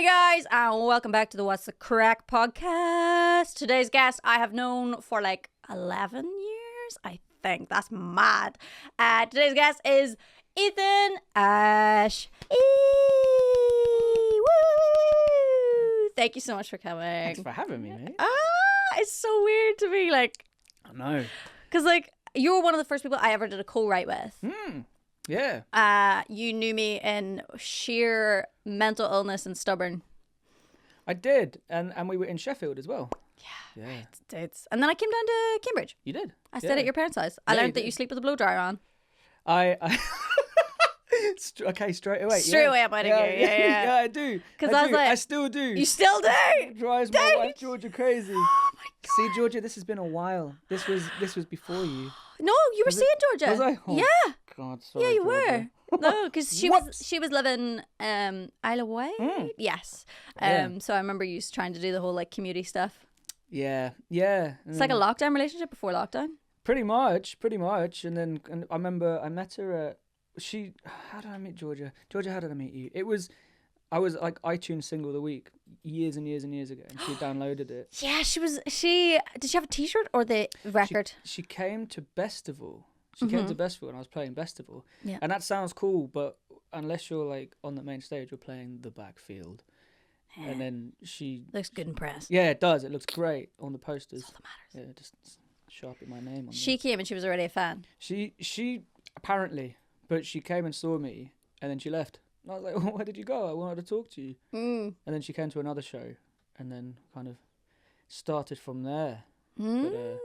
Hey guys, and welcome back to the What's the Craic podcast. Today's guest I have known for like 11 years, I think. That's mad. Today's guest is Ethan Ash. Woo! Thank you so much for coming. Thanks for having me, mate. It's so weird to me, like. I know. Because like you were one of the first people I ever did a co-write with. Yeah. You knew me in sheer mental illness and stubborn. I did, and we were in Sheffield as well. Yeah. Right. And then I came down to Cambridge. You did? I stayed at your parents' house. I learned that you sleep with a blow dryer on. Okay, straight away. Straight away, I'm out of here. Yeah. Yeah, I do. Because I was like, I still do. You still do? It drives my wife Georgia crazy. Oh my god. See, Georgia, this has been a while. This was before you. No, you were seeing Georgia. Was I? Oh, yeah. God, sorry. Yeah, you Georgia. were. No, because she was living Isle of Wight. Yes. So I remember you trying to do the whole like community stuff. Yeah. It's like a lockdown relationship before lockdown. Pretty much. And I remember I met her at how did I meet Georgia? Georgia, how did I meet you? I was like iTunes single of the week years and years and years ago, and she downloaded it. Yeah, did she have a t-shirt or the record? She came to Bestival. She came to Bestival and I was playing Bestival. Yeah. And that sounds cool, but unless you're like on the main stage, you're playing the backfield. Yeah. And then she looks good in press. Yeah, it does. It looks great on the posters. That's all that matters. Yeah, just sharpen my name on She came and she was already a fan. She apparently, but she came and saw me and then she left. And I was like, well, where did you go? I wanted to talk to you. And then she came to another show and then kind of started from there. But,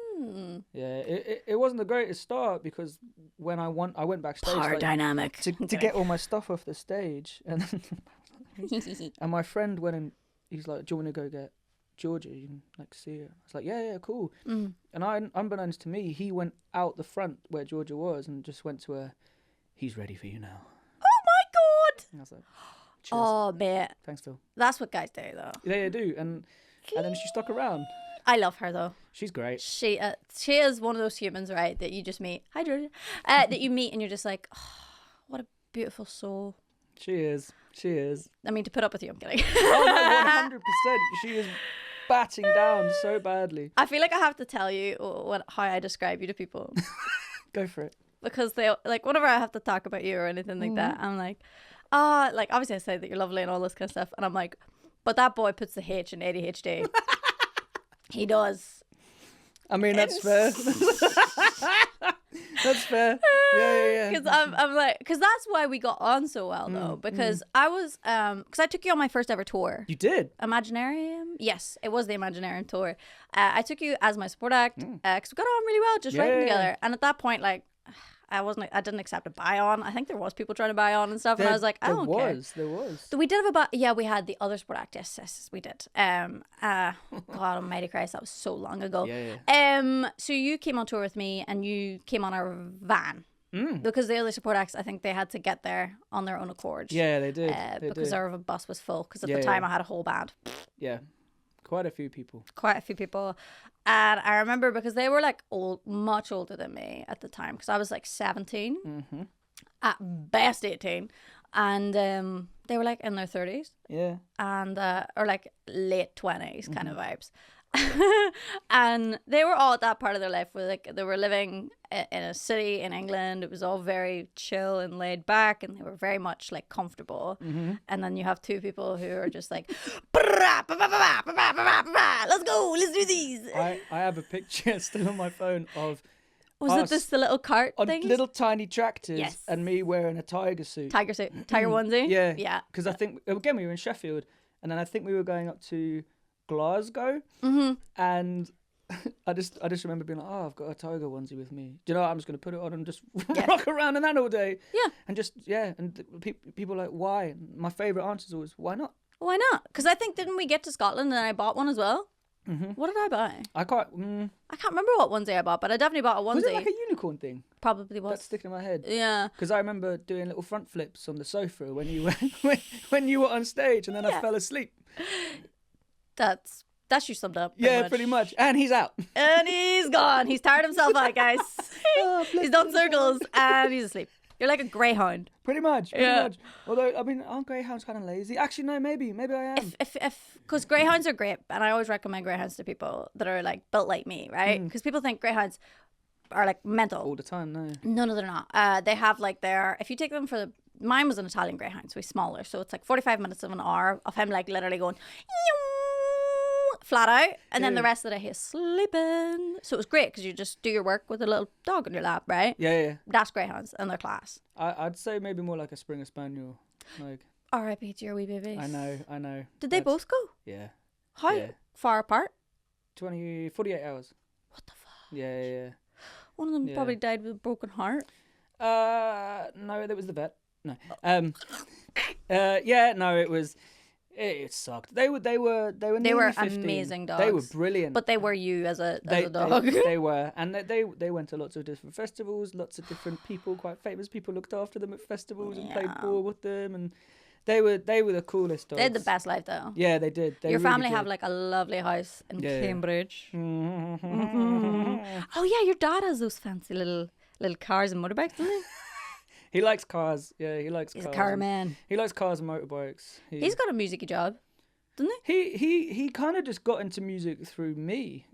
yeah, it wasn't the greatest start because when I went backstage dynamic to get all my stuff off the stage, and and my friend went and he's like, "Do you want to go get Georgia? You can like see her." I was like, "Yeah, cool." And unbeknownst to me, he went out the front where Georgia was and just went to her. He's ready for you now. Oh my god! And I was like, cheers. Oh man, thanks, Phil. That's what guys do, though. Yeah, you do, and then she stuck around. I love her though. She's great. She is one of those humans, right, that you just meet. Hi, Georgia. That you meet and you're just like, oh, what a beautiful soul. She is. I mean, to put up with you, I'm kidding. Oh no, 100%. She is batting down so badly. I feel like I have to tell you how I describe you to people. Go for it. Because they like whenever I have to talk about you or anything like that, I'm like, like obviously I say that you're lovely and all this kind of stuff, and I'm like, but that boy puts the H in ADHD. He does. I mean, that's fair. That's fair. Yeah. Because I'm like, because that's why we got on so well though. Because I was, because I took you on my first ever tour. You did? Imaginarium. Yes, it was the Imaginarium tour. I took you as my support act because we got on really well, just writing together. And at that point, like, I didn't accept a buy on. I think there was people trying to buy on and stuff, and I was like, I don't care. There was. We did have we had the other sport act. Yes, we did. God almighty Christ, that was so long ago. Yeah. So you came on tour with me, and you came on our van. Because the other support acts, I think they had to get there on their own accord. Yeah, they did. Because our bus was full. Because at the time I had a whole band. Yeah. Quite a few people. And I remember because they were like much older than me at the time, because I was like 17, at best 18, and they were like in their 30s. Yeah. And or like late 20s kind of vibes. And they were all at that part of their life where like they were living in a city in England. It was all very chill and laid back, and they were very much like comfortable. And then you have two people who are just like, let's go, let's do these. I have a picture still on my phone of it the little cart thing? Little tiny tractors and me wearing a tiger suit. Tiger onesie? Yeah. Because I think, again, we were in Sheffield, and then I think we were going up to Glasgow, and I just remember being like, I've got a tiger onesie with me. Do you know what? I'm just going to put it on and just rock around in that all day. Yeah. And people are like, why? And my favourite answer is always, why not? Why not? Because I think, didn't we get to Scotland and I bought one as well? What did I buy? I can't remember what onesie I bought, but I definitely bought a onesie. Was it like a unicorn thing? Probably was. That's sticking in my head. Yeah. Because I remember doing little front flips on the sofa when you were on stage, and then I fell asleep. That's you summed up. Pretty much. And he's out. And he's gone. He's tired himself out, guys. He's done circles and he's asleep. You're like a greyhound. Pretty much. Although, I mean, aren't greyhounds kind of lazy? Actually, no, maybe I am. Because greyhounds are great, and I always recommend greyhounds to people that are like built like me, right? Because people think greyhounds are like mental all the time. No, they're not. They have like if you take them mine was an Italian greyhound, so he's smaller, so it's like 45 minutes of an hour of him like literally going flat out, and then the rest of the day he's sleeping. So it was great because you just do your work with a little dog on your lap, right? Yeah. That's greyhounds and their class. I'd say maybe more like a Springer Spaniel, like. R.I.P. to your wee babies. I know. Did they both go? Yeah. How far apart? 48 hours. What the fuck? Yeah. One of them probably died with a broken heart. No, that was the vet. No. No, it was. It sucked. They were nearly 15. Amazing dogs. They were brilliant. But they were you as a dog. They were, and they went to lots of different festivals. Lots of different people, quite famous people, looked after them at festivals and played ball with them, and they were the coolest dogs. They had the best life though. Yeah, they did. Your family have like a lovely house in Cambridge. Oh yeah, your dad has those fancy little cars and motorbikes, doesn't he? He likes cars. Yeah, he likes cars. He's a car man. He likes cars and motorbikes. He's got a musicy job, doesn't he? He kind of just got into music through me.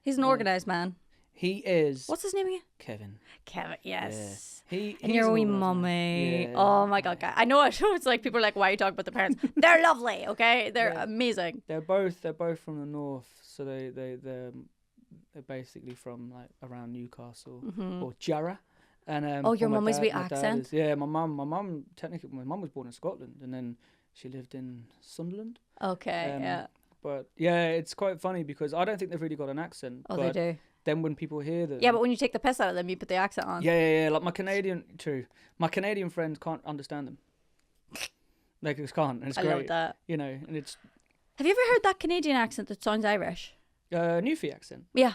He's an organised man. He is. What's his name again? Kevin, yes. Yeah. And your wee mummy. Yeah. Oh my God, guy. I know it's like people are like, why are you talking about the parents? They're lovely, okay? They're amazing. They're both from the north, so they're basically from like around Newcastle or Jarrah. And your mum was with accent. My mum was born in Scotland, and then she lived in Sunderland. Okay, yeah. But yeah, it's quite funny because I don't think they've really got an accent. Oh, they do. Then when people hear them, yeah, but when you take the piss out of them, you put the accent on. Yeah. Like my Canadian friends can't understand them. They just can't, and it's great. I love that. You know, and it's. Have you ever heard that Canadian accent that sounds Irish? Newfie accent. Yeah.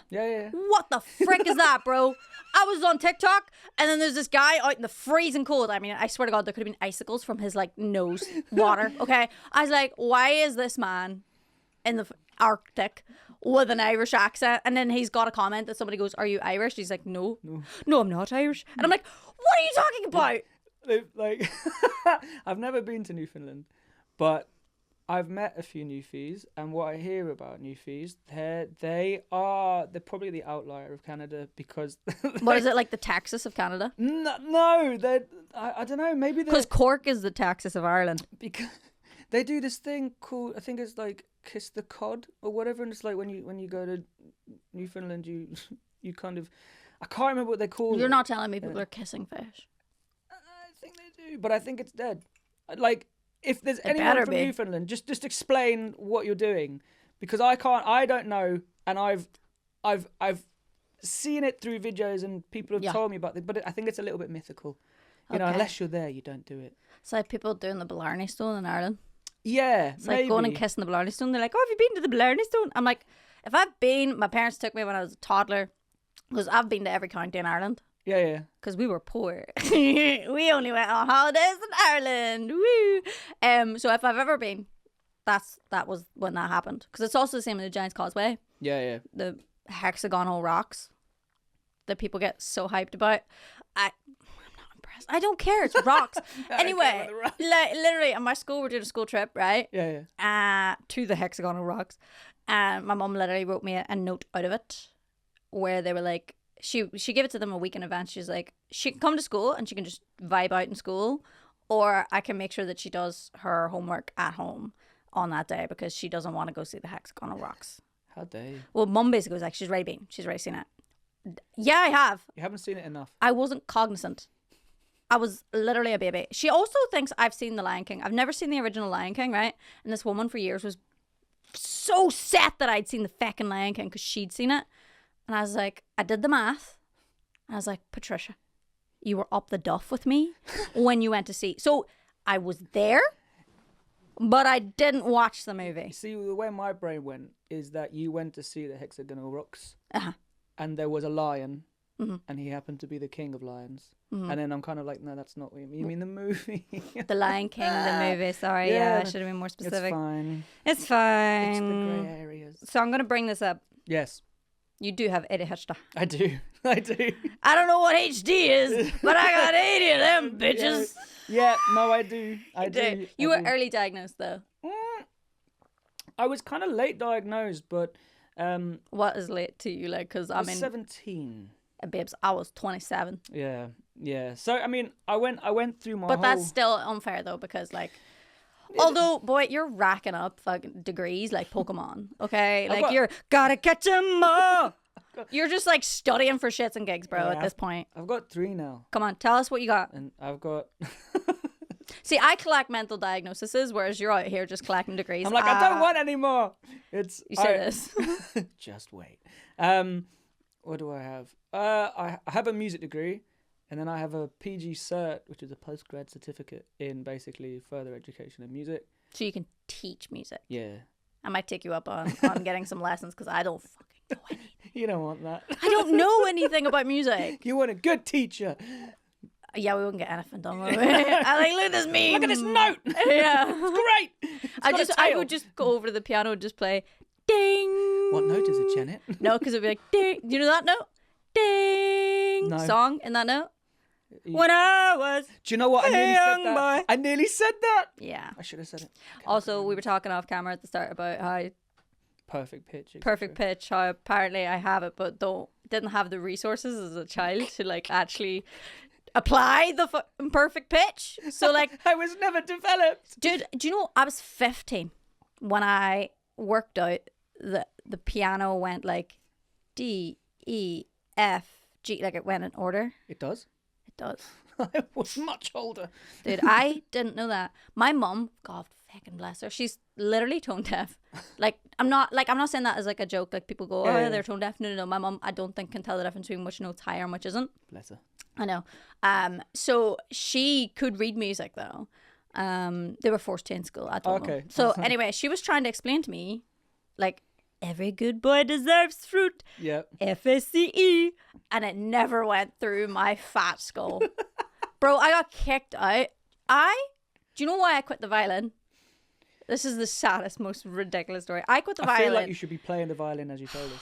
What the frick is that, bro? I was on TikTok, and then there's this guy out in the freezing cold. I mean, I swear to God, there could have been icicles from his like nose water. Okay, I was like, why is this man in the Arctic with an Irish accent? And then he's got a comment that somebody goes, "Are you Irish?" He's like, "No, I'm not Irish." And I'm like, "What are you talking about?" Like, I've never been to Newfoundland, but I've met a few Newfies, and what I hear about Newfies, they're probably the outlier of Canada because. What is it, like the Texas of Canada? No, I don't know. Maybe because Cork is the Texas of Ireland. Because they do this thing called, I think it's like kiss the cod or whatever, and it's like when you go to Newfoundland, you kind of, I can't remember what they call it. You're not telling me people are kissing fish. I think they do, but I think it's dead. Like. If there's anyone from Newfoundland, just explain what you're doing, because I don't know, and I've seen it through videos and people have told me about it, but I think it's a little bit mythical. You know, unless you're there, you don't do it. It's like people doing the Blarney Stone in Ireland. Yeah, it's like going and kissing the Blarney Stone. They're like, "Oh, have you been to the Blarney Stone?" I'm like, if I've been, my parents took me when I was a toddler, because I've been to every county in Ireland. Yeah. Because we were poor. We only went on holidays in Ireland. Woo! So if I've ever been, that was when that happened. Because it's also the same in the Giant's Causeway. Yeah. The hexagonal rocks that people get so hyped about. I'm not impressed. I don't care. It's rocks. Anyway, literally, at my school, we're doing a school trip, right? Yeah. To the hexagonal rocks. And my mum literally wrote me a note out of it where they were like, She gave it to them a week in advance. She's like, she can come to school and she can just vibe out in school, or I can make sure that she does her homework at home on that day because she doesn't want to go see the hexagonal rocks. How dare you? Well, Mum basically was like, she's already seen it. Yeah, I have. You haven't seen it enough. I wasn't cognizant. I was literally a baby. She also thinks I've seen The Lion King. I've never seen the original Lion King, right? And this woman for years was so set that I'd seen the feckin' Lion King because she'd seen it. And I was like, I did the math. And I was like, Patricia, you were up the duff with me when you went to see. So I was there, but I didn't watch the movie. See, the way my brain went is that you went to see the hexagonal rocks, Uh-huh. and there was a lion, Mm-hmm. and he happened to be the king of lions. Mm-hmm. And then I'm kind of like, no, that's not what you mean. You mean the movie? The Lion King, the movie. Sorry, yeah, I should have been more specific. It's fine. It's fine. It's the grey areas. So I'm going to bring this up. Yes. You do have ADHD. I do. I do. I don't know what HD is, but I got 80 of them, bitches. Yeah, no, I do. I do. You were early diagnosed, though. I was kind of late diagnosed, but... What is late to you? Like, because I mean... 17. Babes, I was 27. Yeah. So, I mean, I went through my But that's still unfair, though, because, like... Although, boy, you're racking up fucking degrees like Pokemon, okay? Like, you're gotta catch 'em all. You're just, like, studying for shits and gigs, bro, at this point. I've got 3 now. Come on, tell us what you got. And I've got... See, I collect mental diagnoses, whereas you're out here just collecting degrees. I'm like, I don't want any more. You say this. Just wait. What do I have? I have a music degree, and then I have a PG cert, which is a postgrad certificate in basically further education in music. So you can teach music. Yeah. I might take you up on getting some lessons, because I don't fucking know anything. You don't want that. I don't know anything about music. You want a good teacher. Yeah, we wouldn't get anything done with it. I like, look at this meme. Look at this note. Yeah. It's great. I would just go over to the piano and just play ding. What note is it, Janet? No, because it'd be like ding. Do you know that note? Ding. No. Song in that note. When I was Do you know what? I nearly said that. boy. I nearly said that. Yeah. I should have said it. Also, we were talking off camera at the start about how Perfect pitch. perfect pitch, how apparently I have it, but didn't have the resources as a child to like actually apply the perfect pitch. So like I was never developed. Dude, do you know I was 15 when I worked out that the piano went like D, E, F, G, like it went in order. It does? It does. I was much older. Dude, I didn't know that. My mum, God fucking bless her, she's literally tone deaf. I'm not saying that as like a joke, like people go, oh, they're tone deaf. No. My mum, I don't think can tell the difference between which note's higher and which isn't. Bless her. I know. So she could read music though. They were forced to in school. I don't know. So anyway, she was trying to explain to me, like, every good boy deserves fruit. Yep. FACE. And it never went through my fat skull. Bro, I got kicked out. Do you know why I quit the violin? This is the saddest, most ridiculous story. I quit the violin. I feel like you should be playing the violin as you told us.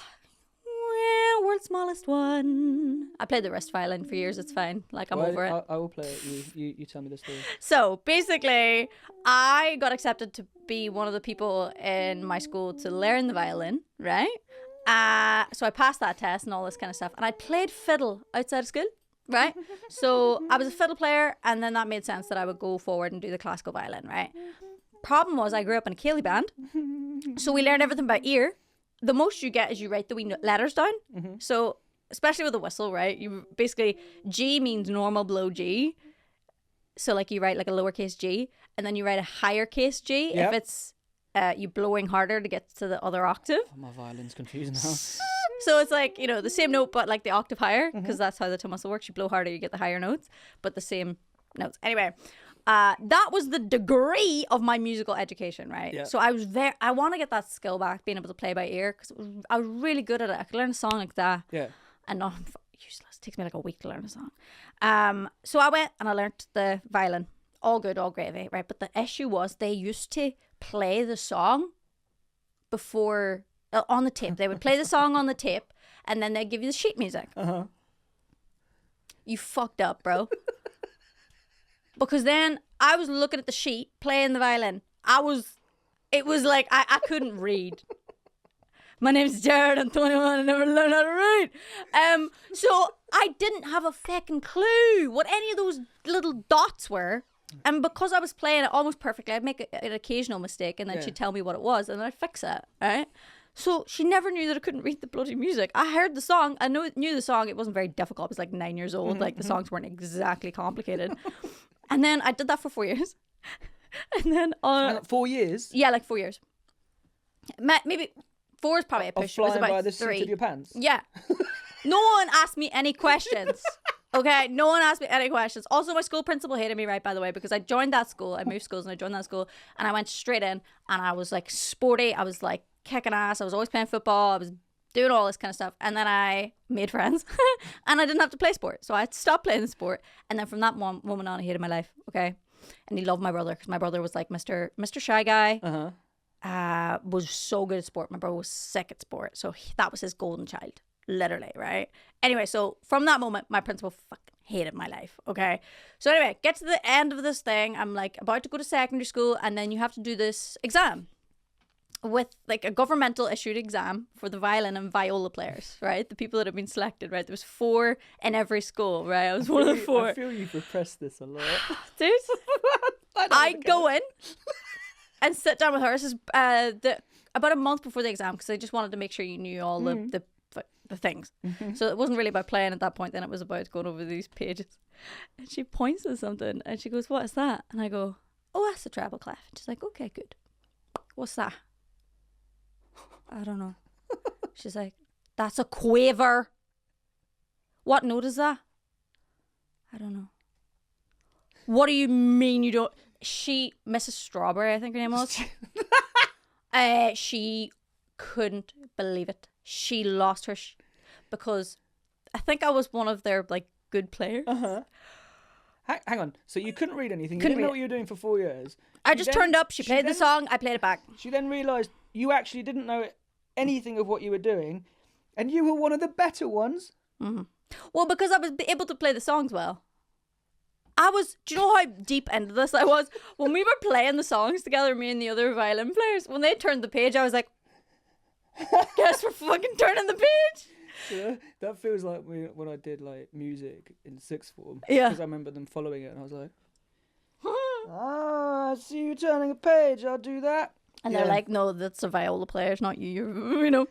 Well, world's smallest one. I played the wrist violin for years. It's fine. Like, I'm over it. I will play it. You tell me the story. So, basically, I got accepted to be one of the people in my school to learn the violin, right? So I passed that test and all this kind of stuff. And I played fiddle outside of school, right? So I was a fiddle player, and then that made sense that I would go forward and do the classical violin, right? Problem was I grew up in a Cayley band, so we learned everything by ear. The most you get is you write the wee letters down. So especially with a whistle, right? You basically, G means normal below G. So like you write like a lowercase g, and then you write a higher case G if it's you blowing harder to get to the other octave. Oh, my violin's confused now. So it's like, you know, the same note but like the octave higher, because that's how the tongue muscle works. You blow harder, you get the higher notes, but the same notes. Anyway, that was the degree of my musical education, right? Yeah. So I want to get that skill back, being able to play by ear, because I was really good at it. I could learn a song like that. Yeah. And not useless. It takes me like a week to learn a song. So I went and I learnt the violin. All good, all gravy, right? But the issue was they used to play the song before on the tape. They would play the song on the tape, and then they'd give you the sheet music. You fucked up, bro. Because then I was looking at the sheet, playing the violin. It was like I couldn't read. My name's Jared, I'm 21, I never learned how to read. So I didn't have a fucking clue what any of those little dots were. And because I was playing it almost perfectly, I'd make an occasional mistake, and then she'd tell me what it was, and then I'd fix it, right? So she never knew that I couldn't read the bloody music. I heard the song. I knew the song. It wasn't very difficult. I was like 9 years old. Like, the songs weren't exactly complicated. And then I did that for 4 years. And then 4 years? Yeah, like 4 years. Maybe 4 is probably a push. It was about by the 3. seat of your pants? Yeah. No one asked me any questions. Okay, no one asked me any questions. Also, my school principal hated me, right, by the way, because I joined that school. I moved schools and I joined that school, and I went straight in, and I was like sporty. I was like kicking ass. I was always playing football. I was doing all this kind of stuff. And then I made friends and I didn't have to play sport. So I stopped playing the sport. And then from that moment on, I hated my life. Okay. And he loved my brother, because my brother was like Mr. Shy Guy. was so good at sport. My brother was sick at sport. So that was his golden child, literally, right? Anyway, so from that moment, my principal fucking hated my life, okay? So anyway, get to the end of this thing. I'm like about to go to secondary school, and then you have to do this exam with like a governmental issued exam for the violin and viola players, right? The people that have been selected, right? There was 4 in every school, right? I was one of the 4. I feel you've repressed this a lot. Dude, I go in and sit down with her. This is about a month before the exam, because I just wanted to make sure you knew all the things. So it wasn't really about playing at that point. Then it was about going over these pages. And she points at something and she goes, "What is that?" And I go, "Oh, that's a treble clef." And she's like, "Okay, good. What's that?" "I don't know." She's like, "That's a quaver." "What note is that?" "I don't know." "What do you mean you don't?" Mrs. Strawberry, I think her name was. She couldn't believe it. She lost her because I think I was one of their like good players. Hang on. So you couldn't read anything. You didn't know what you were doing for 4 years. I just turned up. She played the song. I played it back. She then realised you actually didn't know anything of what you were doing, and you were one of the better ones. Well, because I was able to play the songs well. Do you know how deep into this I was? When we were playing the songs together, me and the other violin players, when they turned the page, I was like, guess we're fucking turning the page. Yeah, that feels like when I did like music in 6th form. Yeah. Because I remember them following it and I was like, I see you turning a page, I'll do that. And they're like, "No, that's a viola player, it's not you, you know.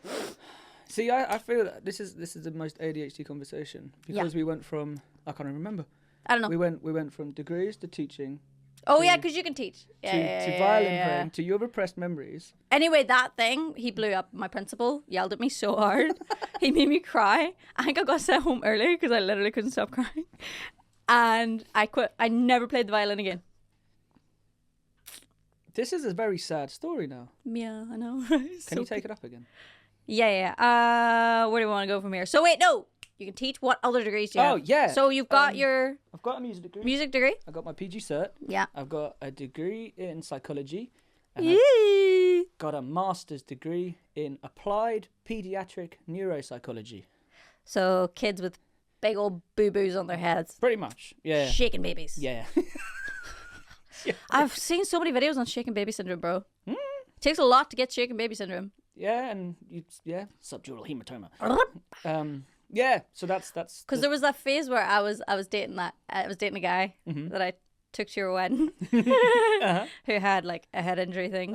See, I feel that this is the most ADHD conversation because we went from, I can't even remember. I don't know. We went from degrees to teaching. Oh, yeah, because you can teach. To violin playing, to your repressed memories. Anyway, that thing, he blew up. My principal yelled at me so hard. He made me cry. I think I got sent home early because I literally couldn't stop crying. And I quit. I never played the violin again. This is a very sad story now. Yeah, I know. Can you take it up again? Yeah. Where do we want to go from here? So wait, no. You can teach. What other degrees do you have? Oh, yeah. So you've got I've got a music degree. Music degree? I've got my PG cert. Yeah. I've got a degree in psychology. And Yay! I've got a master's degree in applied paediatric neuropsychology. So kids with big old boo-boos on their heads. Pretty much, yeah. Shaking babies. Yeah. I've seen so many videos on shaken baby syndrome, bro. It takes a lot to get shaken baby syndrome. Yeah, and subdural hematoma. Yeah, so that's because there was that phase where I was dating a guy that I took to your wedding who had like a head injury thing,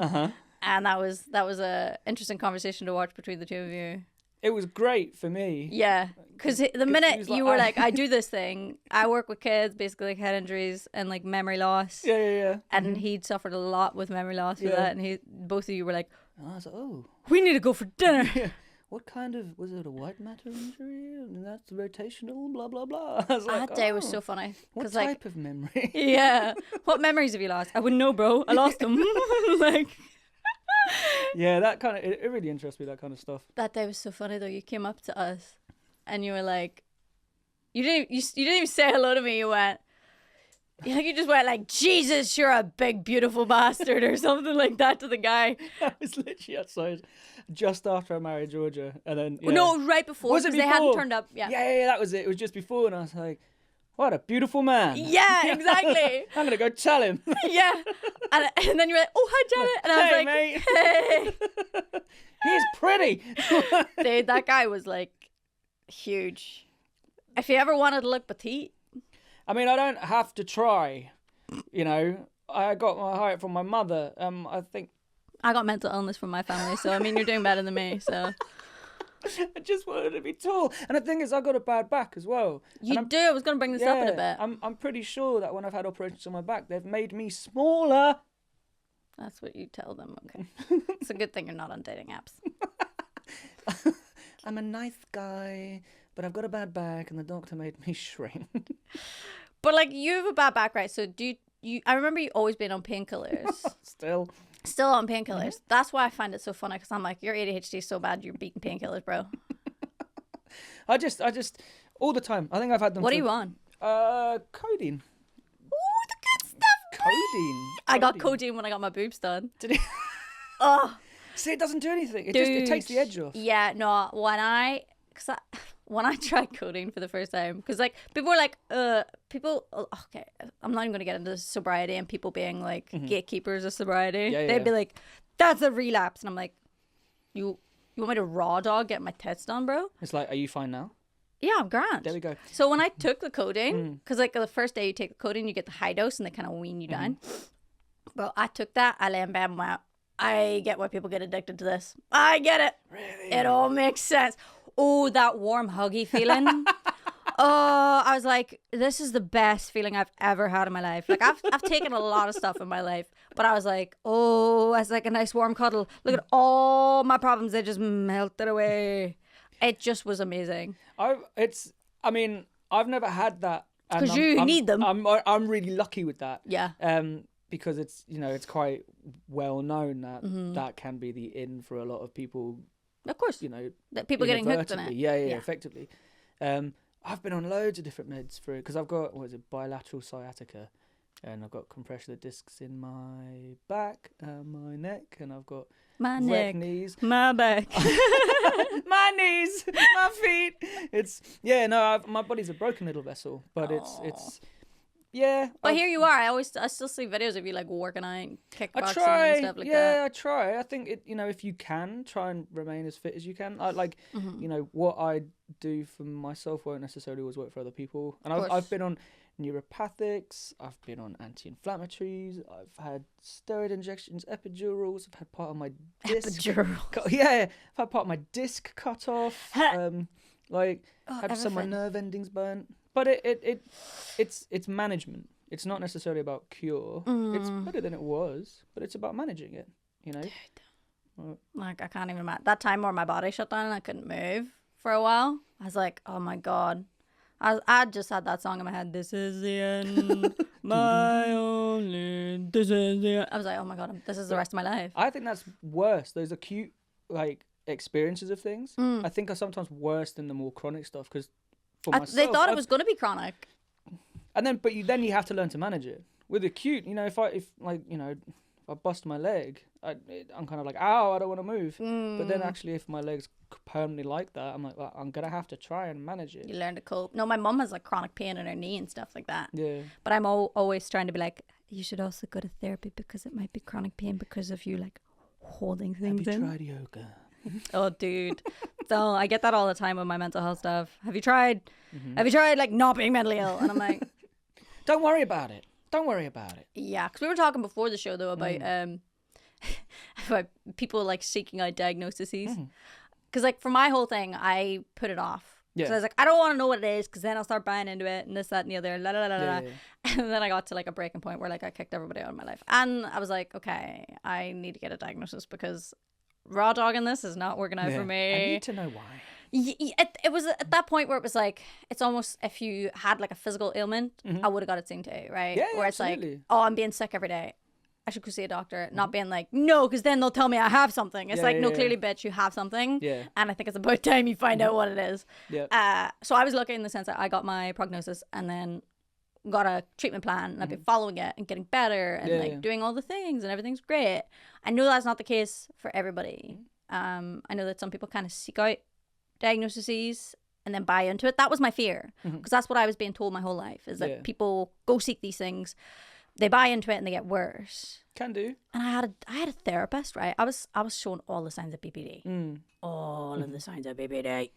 and that was a interesting conversation to watch between the two of you. It was great for me. Yeah, because the minute you were like, I do this thing, I work with kids, basically like head injuries and like memory loss. Yeah. And he'd suffered a lot with memory loss with that, and both of you were like, I was like, oh, we need to go for dinner. What kind of, was it a white matter injury? And that's rotational, blah, blah, blah. I was like, that day was so funny. What type of memory? Yeah. What memories have you lost? I wouldn't know, bro. I lost them. Like. Yeah, that kind of, it really interests me, that kind of stuff. That day was so funny though. You came up to us and you were like, you didn't even say hello to me. You just went like, Jesus, you're a big, beautiful bastard or something like that to the guy. I was literally outside just after I married Georgia. And then, no, right before. Was it before? They hadn't turned up. Yeah, that was it. It was just before. And I was like, what a beautiful man. Yeah, exactly. I'm going to go tell him. Yeah. And then you were like, oh, hi, Janet. And I was like, hey. He's pretty. Dude, that guy was like huge. If you ever wanted to look petite. I mean, I don't have to try, I got my height from my mother. I think I got mental illness from my family, so I mean, you're doing better than me, so. I just wanted to be tall. And the thing is, I got a bad back as well. You do? I was going to bring this up in a bit. I'm pretty sure that when I've had operations on my back, they've made me smaller. That's what you tell them, okay. It's a good thing you're not on dating apps. I'm a nice guy, but I've got a bad back and the doctor made me shrink. But like, you have a bad back, right? So do you I remember you always being on painkillers. Still on painkillers. That's why I find it so funny, because I'm like, your ADHD is so bad, you're beating painkillers, bro. I just all the time. I think I've had them. What are you on? Codeine. Ooh, the good stuff. Codeine. I got codeine when I got my boobs done. Did you? Oh, See, it doesn't do anything. It dude. just it takes the edge off. Yeah, no. When I tried coding for the first time, because like people were like, okay, I'm not even gonna get into sobriety and people being like gatekeepers of sobriety. Yeah, They'd be like, that's a relapse, and I'm like, you want me to raw dog get my tits done, bro? It's like, are you fine now? Yeah, I'm grand. There we go. So when I took the codeine, because like the first day you take the codeine, you get the high dose and they kind of wean you down. Well, I took that. I lay in bed and went, I get why people get addicted to this. I get it. Really? It all makes sense. Oh, that warm, huggy feeling. Oh, I was like, this is the best feeling I've ever had in my life. Like I've taken a lot of stuff in my life, but I was like, oh, it's like a nice warm cuddle. Look at all my problems. They just melted away. It just was amazing. I've never had that. Because you need them. I'm really lucky with that. Yeah. Because it's it's quite well known that that can be the in for a lot of people. Of course. That people getting hooked on it. Yeah, effectively. I've been on loads of different meds for it because I've got bilateral sciatica, and I've got compression of the discs in my back, my neck, and I've got my wet neck, knees, my back, my knees, my feet. My body's a broken little vessel, but it's. Yeah, but here you are. I still see videos of you like working out, kickboxing and stuff like that. Yeah, I try. I think if you can try and remain as fit as you can. What I do for myself won't necessarily always work for other people. And I've been on neuropathics. I've been on anti-inflammatories. I've had steroid injections, epidurals. I've had part of my disc. Epidural. I've had part of my disc cut off. Had everything. some of my nerve endings burnt. But it's management. It's not necessarily about cure. It's better than it was, but it's about managing it. Dude, like I can't even imagine that time where my body shut down and I couldn't move for a while. I was like, oh my god. I just had that song in my head. This is the end, my only. This is the end. I was like, oh my god, this is the rest of my life. I think that's worse. Those acute experiences of things. I think are sometimes worse than the more chronic stuff because. They thought it was going to be chronic, and then you have to learn to manage it. With acute, if I bust my leg, I'm kind of like, ow, I don't want to move. But then actually, if my leg's permanently like that, I'm like, well, I'm gonna have to try and manage it. You learn to cope. No, my mum has like chronic pain in her knee and stuff like that. Yeah. But I'm always trying to be like, you should also go to therapy because it might be chronic pain because of you like holding things in. Have you tried yoga? Oh, dude. So I get that all the time with my mental health stuff. Have you tried like not being mentally ill? And I'm like, don't worry about it. Yeah, because we were talking before the show though about about people like seeking out diagnoses. Because like for my whole thing, I put it off. Yeah. So I was like, I don't want to know what it is because then I'll start buying into it and this, that, and the other. Yeah. And then I got to like a breaking point where like I kicked everybody out of my life, and I was like, okay, I need to get a diagnosis because raw dogging this is not working out for me. I need to know why. It was at that point where it was like, it's almost if you had like a physical ailment, I would have got it seen too, right? Yeah, where it's absolutely. like, oh, I'm being sick every day, I should go see a doctor. Not being like, no, because then they'll tell me I have something. It's clearly, bitch, you have something. Yeah. And I think it's about time you find out what it is. Yeah. So I was lucky in the sense that I got my prognosis and then got a treatment plan and I've been following it and getting better and doing all the things and everything's great. I know that's not the case for everybody. I know that some people kind of seek out diagnoses and then buy into it. That was my fear because that's what I was being told my whole life is that people go seek these things, they buy into it and they get worse. Can do. And I had a therapist, right? I was shown all the signs of BPD, all of the signs of BPD,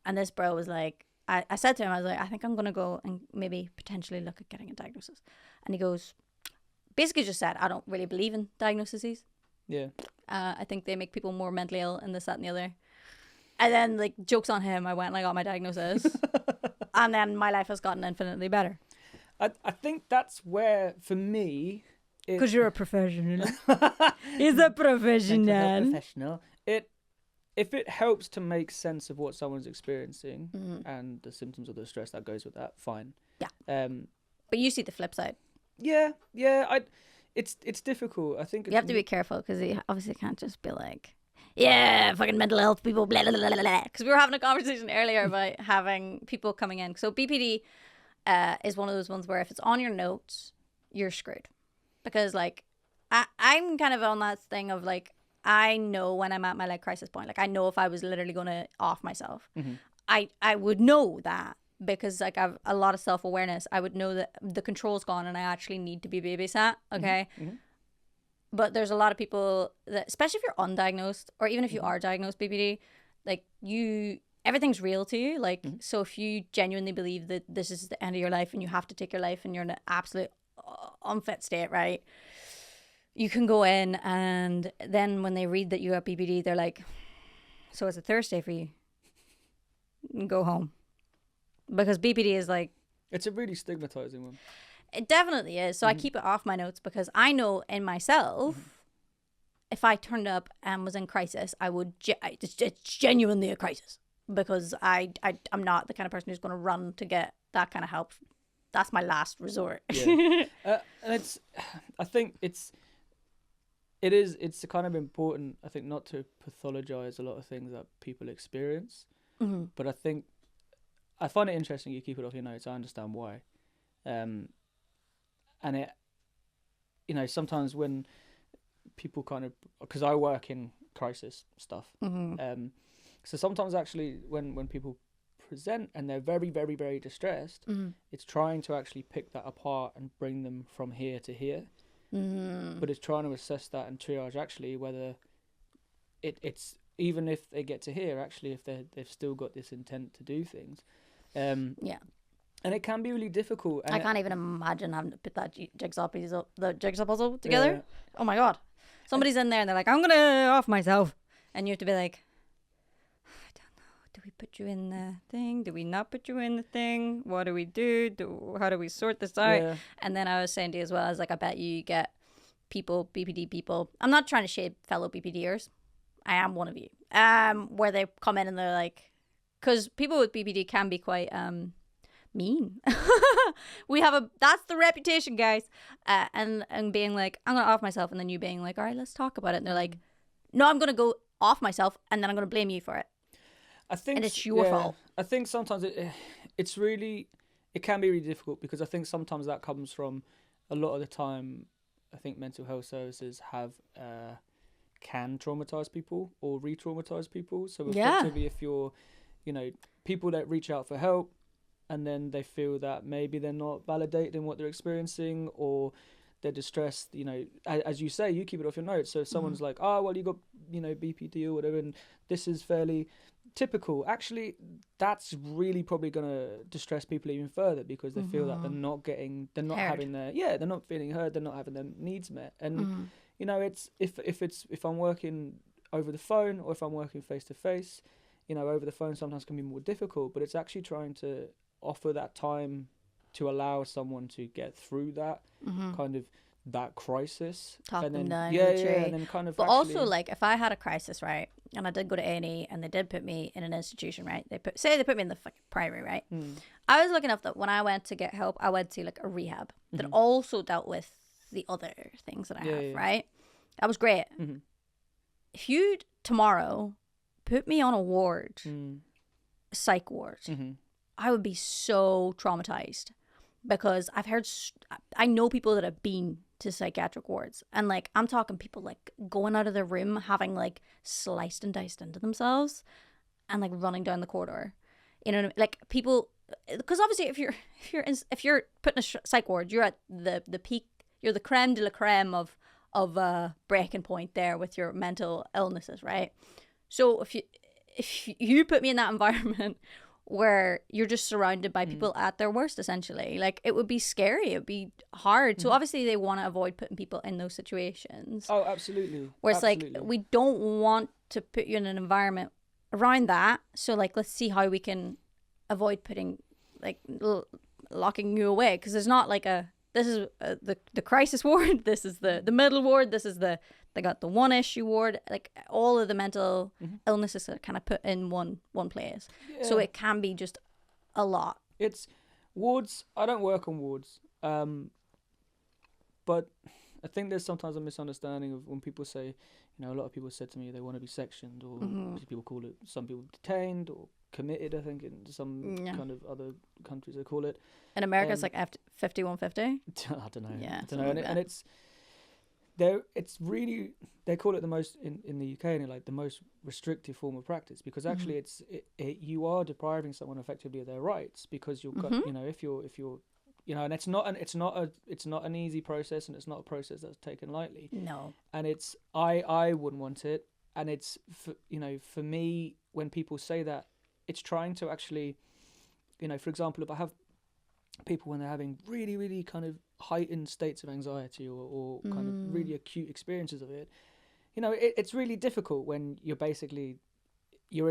and this bro was like, I said to him, I was like, I think I'm gonna go and maybe potentially look at getting a diagnosis, and he goes, basically just said, I don't really believe in diagnoses. Yeah. I think they make people more mentally ill and this, that, and the other. And then, like, joke's on him, I went and I got my diagnosis. And then my life has gotten infinitely better. I think that's where, for me... Because you're a professional. He's a professional. If it helps to make sense of what someone's experiencing and the symptoms of the stress that goes with that, fine. Yeah. But you see the flip side. Yeah. It's difficult. I think you have to be careful because you obviously can't just be like, yeah, fucking mental health people, blah, blah, blah, blah. Because we were having a conversation earlier about having people coming in. So BPD is one of those ones where if it's on your notes, you're screwed. Because like, I'm kind of on that thing of like, I know when I'm at my like crisis point. Like I know if I was literally going to off myself, I would know that because like I've a lot of self-awareness. I would know that the control's gone and I actually need to be babysat. Okay. But there's a lot of people that, especially if you're undiagnosed or even if you are diagnosed BPD, like everything's real to you. Like, so if you genuinely believe that this is the end of your life and you have to take your life and you're in an absolute unfit state, right? You can go in and then when they read that you have BPD, they're like, so it's a Thursday for you. Go home. Because BPD is like... It's a really stigmatizing one. It definitely is. So I keep it off my notes because I know in myself, if I turned up and was in crisis, I would... it's genuinely a crisis. Because I'm not the kind of person who's going to run to get that kind of help. That's my last resort. Yeah. And I think it's kind of important, I think, not to pathologize a lot of things that people experience. But I find it interesting you keep it off your notes. I understand why. And it, sometimes when people kind of, because I work in crisis stuff. So sometimes actually when people present and they're very, very, very distressed, it's trying to actually pick that apart and bring them from here to here. But it's trying to assess that and triage actually whether it's even if they get to here, actually if they've still got this intent to do things. Yeah. And it can be really difficult. And I can't even imagine having to put that jigsaw puzzle together. Yeah. Oh my God. Somebody's in there and they're like, I'm going to off myself. And you have to be like, I don't know. Do we put you in the thing? Do we not put you in the thing? What do we do? How do we sort this out? Yeah. And then I was saying to you as well, I was like, I bet you get people, BPD people. I'm not trying to shade fellow BPDers. I am one of you. Where they come in and they're like, because people with BPD can be quite mean. That's the reputation, guys. And being like, I'm gonna off myself, and then you being like, all right, let's talk about it. And they're like, no, I'm gonna go off myself, and then I'm gonna blame you for it. I think, and it's your fault. I think sometimes it can be really difficult because I think sometimes that comes from a lot of the time. I think mental health services can traumatize people or re-traumatize people. So effectively, if you're, people that reach out for help and then they feel that maybe they're not validated in what they're experiencing or they're distressed, as you say, you keep it off your notes. So if someone's like, oh, well, you got, BPD or whatever, and this is fairly typical. Actually, that's really probably going to distress people even further because they feel that they're not feeling heard, they're not having their needs met. And, it's if I'm working over the phone or if I'm working face to face, over the phone sometimes can be more difficult, but it's actually trying to offer that time to allow someone to get through that kind of that crisis. Talk and them then, down. And then kind of. But also, like, if I had a crisis, right, and I did go to A&E and they did put me in an institution, right, they put me in the fucking primary, right. I was lucky enough that when I went to get help, I went to like a rehab that also dealt with the other things that I have, right. That was great. If you tomorrow put me on a ward, a psych ward, I would be so traumatized because I know people that have been to psychiatric wards and like I'm talking people like going out of their room having like sliced and diced into themselves and like running down the corridor, like people, because obviously if you're put in a psych ward, you're at the peak, you're the creme de la creme of breaking point there with your mental illnesses, right? So if you put me in that environment where you're just surrounded by people at their worst, essentially, like it would be scary, it'd be hard. So obviously they want to avoid putting people in those situations. Oh, absolutely. Where it's like, we don't want to put you in an environment around that. So like, let's see how we can avoid putting like locking you away. Because there's not like this is the crisis ward, this is the middle ward, this is they got the one issue ward, like all of the mental illnesses are kind of put in one place. So it can be just a lot. It's wards. I don't work on wards, but I think there's sometimes a misunderstanding of when people say, a lot of people said to me they want to be sectioned, or people call it, some people detained or committed, I think in some kind of other countries they call it. In America it's like 5150. I don't know. Yeah, I don't know. And it's it's really, they call it the most in the UK, and like the most restrictive form of practice, because actually you are depriving someone effectively of their rights, because you've got, if you're and it's not an easy process, and it's not a process that's taken lightly. No. And it's I wouldn't want it, and it's for me, when people say that, it's trying to actually, for example, if I have people when they're having really, really kind of heightened states of anxiety or kind of really acute experiences of it, it's really difficult when you're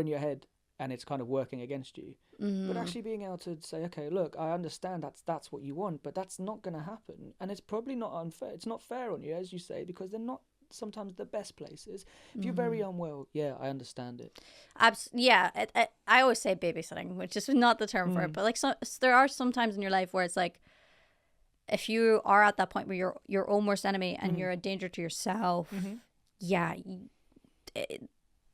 in your head and it's kind of working against you. But actually being able to say, okay, look, I understand that's what you want, but that's not going to happen, and it's probably not unfair. It's not fair on you, as you say, because they're not sometimes the best places. If you're very unwell, I understand it. I always say babysitting, which is not the term for it, but like there are some times in your life where it's like, if you are at that point where you're your own worst enemy and you're a danger to yourself,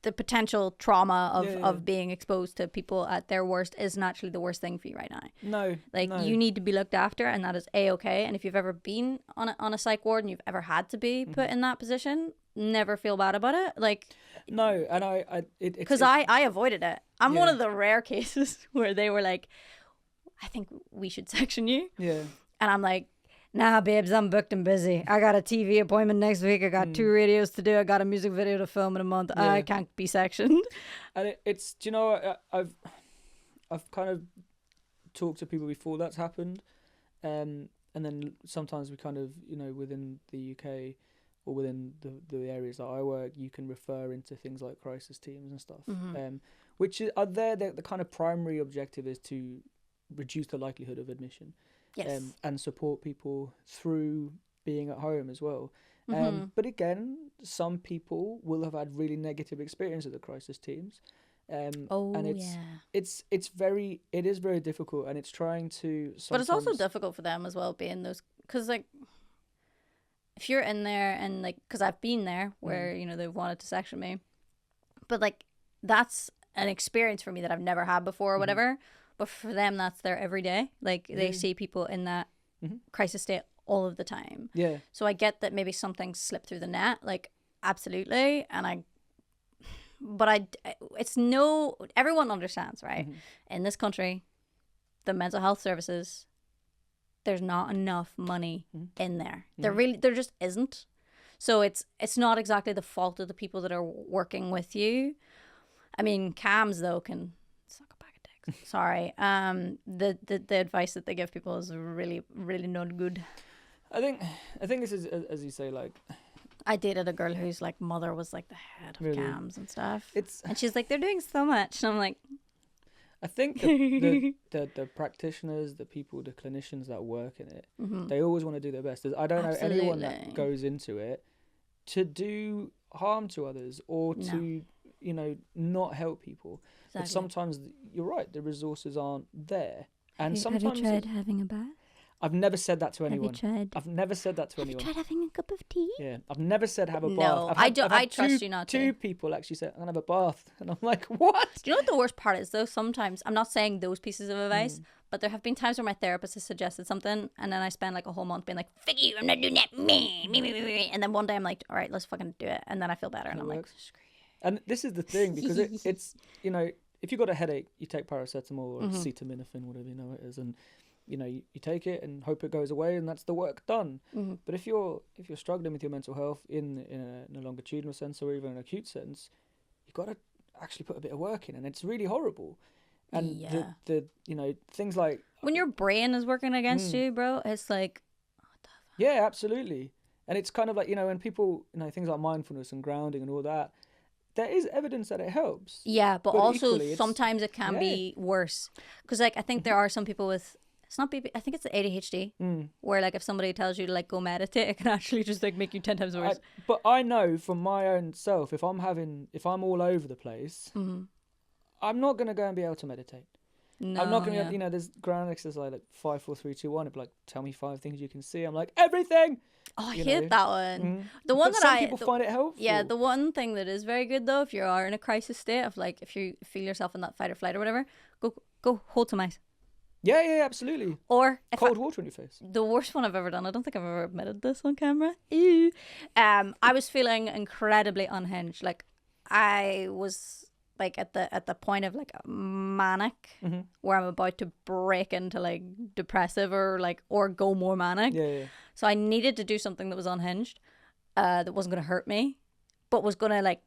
the potential trauma of being exposed to people at their worst isn't actually the worst thing for you right now. No. You need to be looked after, and that is A-okay. And if you've ever been on a psych ward and you've ever had to be put in that position, never feel bad about it. Like, no, and because I avoided it. I'm one of the rare cases where they were like, I think we should section you. Yeah. And I'm like, nah, babes, I'm booked and busy. I got a TV appointment next week. I got 2 radios to do. I got a music video to film in a month. I can't be sectioned. And it's, I've kind of talked to people before that's happened. And then sometimes we kind of, within the UK or within the areas that I work, you can refer into things like crisis teams and stuff, which are the kind of primary objective is to reduce the likelihood of admission. Yes. And support people through being at home as well. But again, some people will have had really negative experiences at crisis teams. And it is very difficult, and it's trying to sometimes... But it's also difficult for them as well, being those, because like, if you're in there and like, because I've been there where they've wanted to section me, but like that's an experience for me that I've never had before or whatever. But for them, that's their everyday. Like, they see people in that crisis state all of the time. Yeah. So I get that maybe something slipped through the net. Like, absolutely. Everyone understands, right? In this country, the mental health services, there's not enough money in there. There just isn't. So it's not exactly the fault of the people that are working with you. I mean, CAMs, though, can... Sorry. The advice that they give people is really, really not good. I think this is, as you say, like, I dated a girl whose like mother was like the head of CAMs and stuff. And she's like, they're doing so much, and I'm like, I think the practitioners, the people, the clinicians that work in it, they always want to do their best. I don't know anyone that goes into it to do harm to others or to not help people. Exactly. But sometimes you're right, the resources aren't there. And sometimes have you tried having a bath? I've never said that to anyone. Have you tried? I've never said that to anyone. Have you tried having a cup of tea? Yeah, I've never said have a bath. No, I trust you not to. 2 people actually said, I'm going to have a bath. And I'm like, what? Do you know what the worst part is, though? Sometimes, I'm not saying those pieces of advice, but there have been times where my therapist has suggested something, and then I spend like a whole month being like, fuck you, I'm not doing that. Me. And then one day I'm like, all right, let's fucking do it. And then I feel better, and I'm like, screw you. And this is the thing, because it's, if you've got a headache, you take paracetamol or acetaminophen, whatever it is, and you take it and hope it goes away, and that's the work done. But if you're struggling with your mental health in a longitudinal sense or even an acute sense, you've got to actually put a bit of work in, and it's really horrible. And the things like when your brain is working against you, bro, it's like, what the fuck? Yeah, absolutely. And it's kind of like, when people, things like mindfulness and grounding and all that, there is evidence that it helps. Yeah, but also sometimes it can be worse. Because like, I think there are some people with, it's not I think it's ADHD, where like if somebody tells you to like go meditate, it can actually just like make you 10 times worse. But I know from my own self, if I'm all over the place, I'm not going to go and be able to meditate. No, I'm not going to, there's ground exercise like 5, 4, 3, 2, 1. It'd be like, tell me 5 things you can see. I'm like, everything. Oh, I hate that one. The one but that some people find it helpful. Yeah, the one thing that is very good though, if you are in a crisis state of like, if you feel yourself in that fight or flight or whatever, go hold some ice. Yeah, absolutely. Or if Cold water on your face. the worst one I've ever done, I don't think I've ever admitted this on camera. Ew. I was feeling incredibly unhinged. Like I was like at the point of like a manic where I'm about to break into like depressive or go more manic. Yeah. So I needed to do something that was unhinged, that wasn't going to hurt me, but was going to like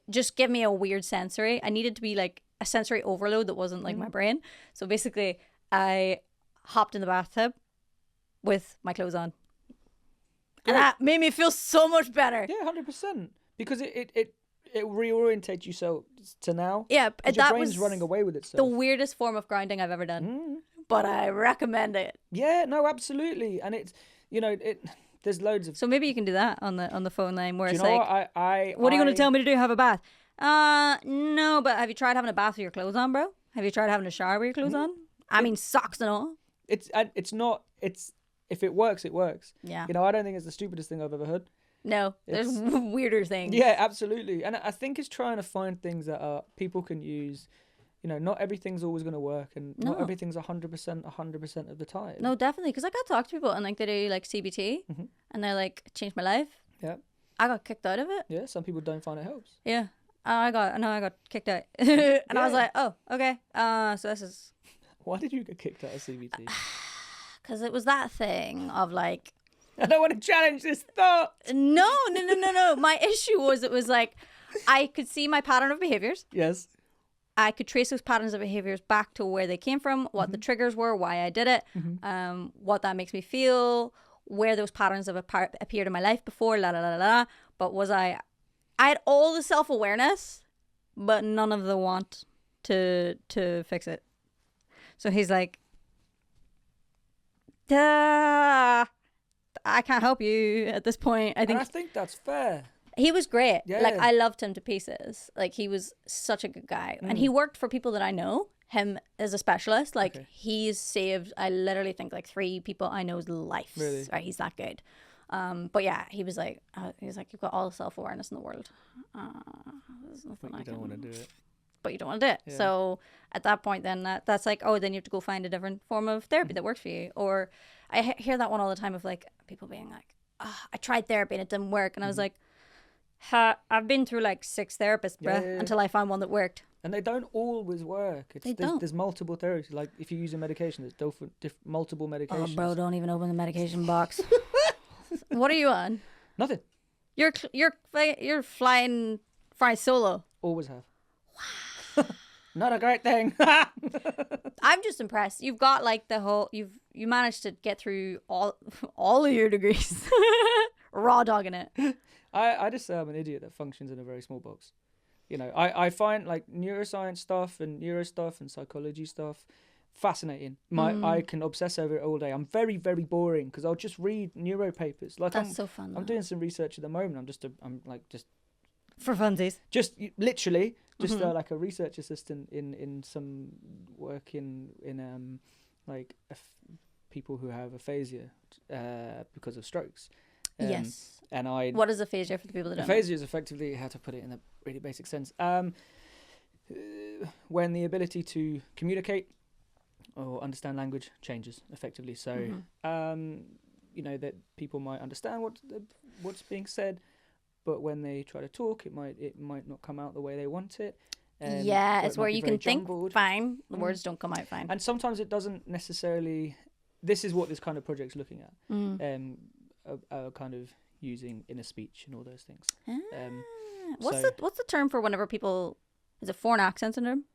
just give me a weird sensory. I needed to be like a sensory overload that wasn't like my brain. So basically I hopped in the bathtub with my clothes on. And that made me feel so much better. Yeah, 100%. Because it reorientates you to now. Yeah, your that brain's was running away with itself. the weirdest form of grounding I've ever done. But I recommend it. Yeah, no, absolutely. And it's, there's loads of... So maybe you can do that on the phone line where Do it's you know like, what? what are you going to tell me to do? Have a bath? No, but have you tried having a bath with your clothes on, bro? Have you tried having a shower with your clothes on? I mean, socks and all. If it works, it works. Yeah. I don't think it's the stupidest thing I've ever heard. No, there's weirder things. Yeah, absolutely. And I think it's trying to find things that people can use. Not everything's always going to work, and not everything's 100% of the time. No, definitely. Because I got to talk to people and like they do like CBT and they're like, changed my life. Yeah. I got kicked out of it. Yeah, some people don't find it helps. Yeah. I got kicked out. And I was like, oh, okay. So this is... Why did you get kicked out of CBT? Because it was that thing of like... I don't want to challenge this thought. No. My issue was, it was like, I could see my pattern of behaviors. Yes. I could trace those patterns of behaviors back to where they came from, what the triggers were, why I did it, what that makes me feel, where those patterns have appeared in my life before, But I had all the self-awareness, but none of the want to fix it. So he's like, duh, I can't help you at this point. I think that's fair. He was great. Yeah. Like, I loved him to pieces. Like, he was such a good guy. And he worked for people that I know. Him as a specialist. Like, he's saved, I literally think, like 3 people I know's lives. Really? Right? He's that good. But yeah, he was like, you've got all the self-awareness in the world. There's nothing But you don't want to do it. But you don't want to do it. Yeah. So at that point, then that's like, oh, then you have to go find a different form of therapy that works for you. Or I hear that one all the time of like people being like, I tried therapy and it didn't work. And I was like, I've been through like 6 therapists, bruh, until I found one that worked. And they don't always work. There's multiple therapies. Like if you use a medication, there's multiple medications. Oh, bro, don't even open the medication box. What are you on? Nothing. You're flying solo. Always have. Wow. Not a great thing. I'm just impressed. You've got like you managed to get through all of your degrees. Raw dogging it. I just say I'm an idiot that functions in a very small box. I find like neuroscience stuff and neuro stuff and psychology stuff fascinating. I can obsess over it all day. I'm very, very boring because I'll just read neuro papers. Like that's so fun. I'm doing some research at the moment. I'm just for funsies. Just literally just like a research assistant in some work in people who have aphasia because of strokes. Yes. And what is aphasia for the people that don't know? Aphasia is effectively, how to put it in a really basic sense, when the ability to communicate or understand language changes effectively. So, that people might understand what's being said, but when they try to talk, it might not come out the way they want it. It's where you can think fine, the words don't come out fine. And sometimes it doesn't necessarily. This is what this kind of project's looking at. Kind of using inner speech and all those things. What's the term for whenever people, is it foreign accent syndrome?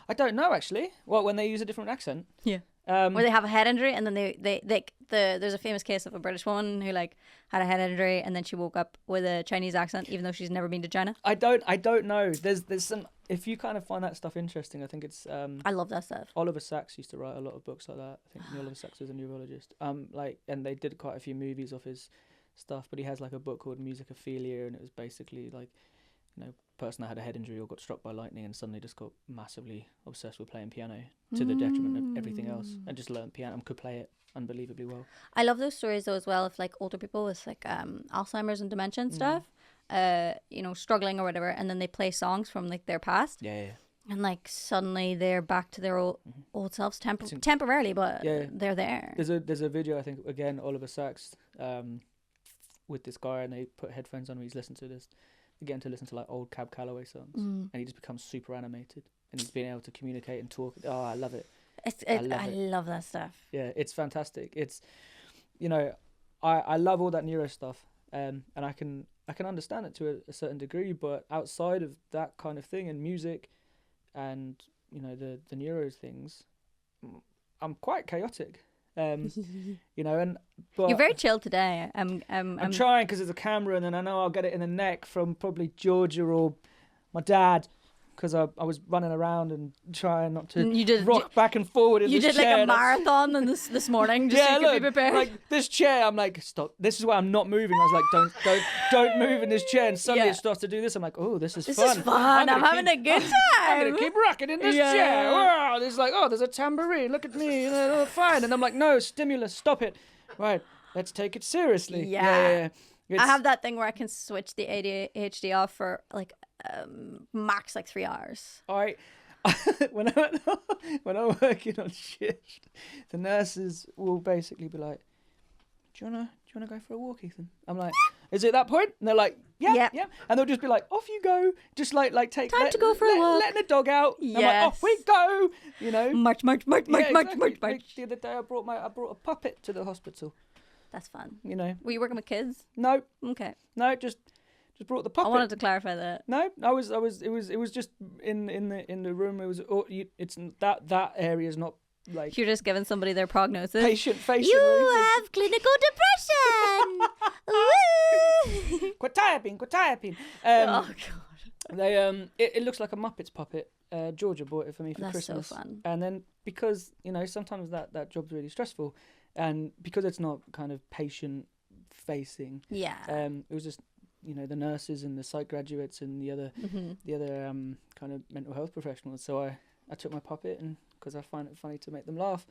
I don't know actually. Well, when they use a different accent. Yeah. Where they have a head injury and then there's a famous case of a British woman who like had a head injury and then she woke up with a Chinese accent even though she's never been to China. I don't know. There's some, if you kind of find that stuff interesting, I think it's I love that stuff. Oliver Sacks used to write a lot of books like that. I think Oliver Sacks was a neurologist. And they did quite a few movies of his stuff, but he has like a book called Musicophilia, and it was basically like, person that had a head injury or got struck by lightning and suddenly just got massively obsessed with playing piano to the detriment of everything else, and just learned piano and could play it unbelievably well. I love those stories though as well of like older people with like Alzheimer's and dementia and stuff, struggling or whatever, and then they play songs from like their past. Yeah. And like suddenly they're back to their old selves temporarily, but they're there. There's a video, I think, again, Oliver Sacks, with this guy, and they put headphones on him. He's listening to this. They get him to listen to like old Cab Calloway songs, and he just becomes super animated, and he's being able to communicate and talk. Oh, I love it. I love that stuff. Yeah, it's fantastic. It's, you know, I love all that neuro stuff, and I can understand it to a certain degree, but outside of that kind of thing and music, and you know the neuro things, I'm quite chaotic. You know, but you're very chill today. I'm trying, because there's a camera, and then I know I'll get it in the neck from probably Georgia or my dad, because I was running around and trying not to rock back and forward in this chair. You did like a marathon this morning just so you could be prepared. Like this chair, I'm like, stop. This is why I'm not moving. I was like, don't move in this chair. And suddenly it starts to do this. I'm like, oh, this is fun. This is fun. I'm having a good time. I'm going to keep rocking in this chair. Wow. There's like, oh, there's a tambourine. Look at me. Oh, fine. And I'm like, no, stimulus. Stop it. Right. Let's take it seriously. Yeah. I have that thing where I can switch the ADHD off for like max like 3 hours. When I'm working on shift, the nurses will basically be like, do you wanna go for a walk, Ethan? I'm like, is it that point? And they're like, yeah. And they'll just be like, off you go, just like take time to go for a walk, letting the dog out. Yes. I'm like, off we go, you know. March. The other day I brought a puppet to the hospital. That's fun. You know. Were you working with kids? No. Okay. No, just brought the puppet. I wanted to clarify that. No, it was just in the room. It was it's that area is not like. You're just giving somebody their prognosis. Patient facing. You have clinical depression. Woo! Quetiapine. Oh god. They it looks like a Muppets puppet. Georgia bought it for me for Christmas. That's so fun. And then because sometimes that job's really stressful, and because it's not kind of patient facing. Yeah. It was just the nurses and the psych graduates and the other kind of mental health professionals. So I took my puppet, and because I find it funny to make them laugh,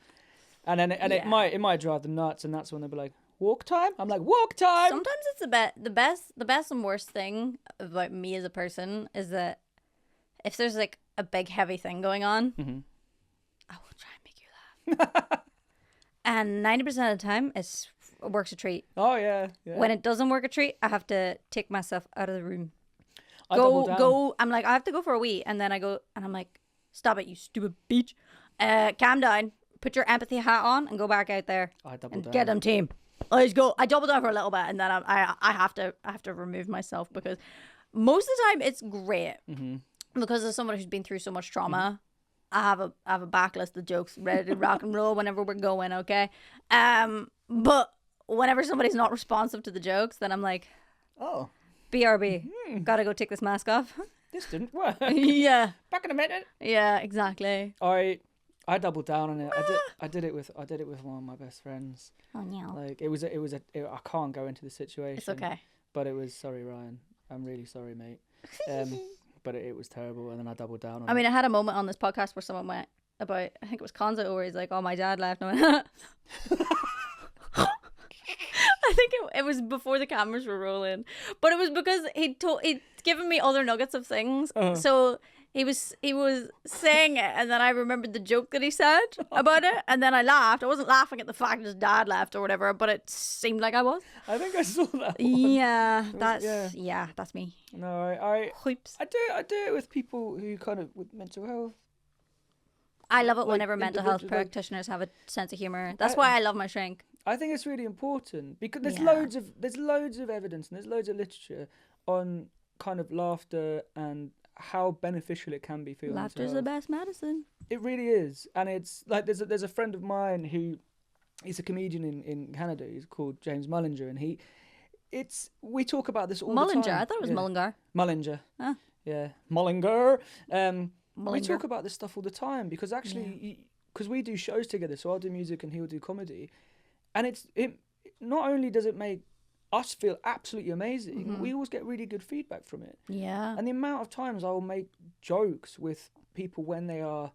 and then it might drive them nuts, and that's when they'll be like, walk time. I'm like, walk time. Sometimes it's the best and worst thing about me as a person is that if there's like a big heavy thing going on, I will try and make you laugh. And 90% of the time it works a treat. Oh yeah. When it doesn't work a treat, I have to take myself out of the room. Go. I'm like, I have to go for a wee, and then I go, and I'm like, stop it, you stupid bitch. Calm down. Put your empathy hat on and go back out there. Get them team. Let's go. I double down for a little bit, and then I have to remove myself, because most of the time it's great because as someone who's been through so much trauma. I have a backlist of jokes ready to rock and roll whenever we're going, okay? But whenever somebody's not responsive to the jokes, then I'm like, oh, BRB, gotta go take this mask off. This didn't work. Yeah. Back in a minute. Yeah, exactly. I doubled down on it. I did it with one of my best friends. Oh no. Like I can't go into the situation. It's okay. But it was, sorry Ryan, I'm really sorry, mate. But it was terrible, and then I doubled down on it. I mean, I had a moment on this podcast where someone went about, I think it was Konzo, where he's like, oh, my dad left. And I went, I think it was before the cameras were rolling. But it was because he'd given me other nuggets of things. So he was saying it, and then I remembered the joke that he said about it, and then I laughed. I wasn't laughing at the fact his dad left or whatever, but it seemed like I was. I think I saw that one. Yeah, that's me. No, I Hoops. I do it with people who kind of with mental health. I love it whenever mental health practitioners have a sense of humor. That's why I love my shrink. I think it's really important because there's loads of evidence and there's loads of literature on kind of laughter and how beneficial it can be for your mental health. Laughter's the best medicine. It really is. And it's like there's a friend of mine who is a comedian in Canada. He's called James Mullinger, and we talk about this all the time. I thought it was Mullinger. Mullinger. Huh. Yeah. Mullinger. Mullinger. We talk about this stuff all the time because actually because we do shows together, so I'll do music and he'll do comedy. And it not only does it make us feel absolutely amazing, we always get really good feedback from it. Yeah. And the amount of times I will make jokes with people when they are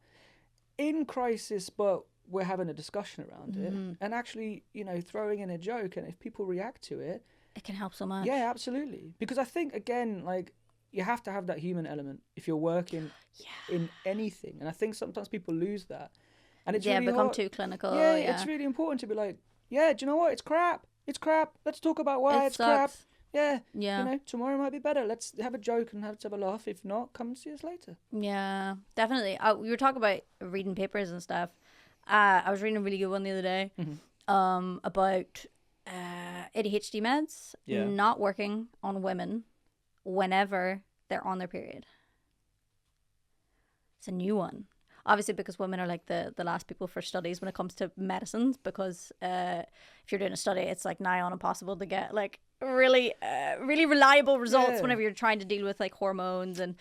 in crisis, but we're having a discussion around it, and actually, throwing in a joke, and if people react to it, it can help so much. Yeah, absolutely. Because I think, again, like, you have to have that human element if you're working in anything. And I think sometimes people lose that. And it's really become hard. too clinical. Yeah, it's really important to be like, yeah, do you know what? It's crap. It's crap. Let's talk about why it's crap. Yeah. You know, tomorrow might be better. Let's have a joke and have a laugh. If not, come and see us later. Yeah, definitely. We were talking about reading papers and stuff. I was reading a really good one the other day about ADHD meds not working on women whenever they're on their period. It's a new one. Obviously, because women are like the last people for studies when it comes to medicines, because if you're doing a study, it's like nigh on impossible to get like really reliable results whenever you're trying to deal with like hormones and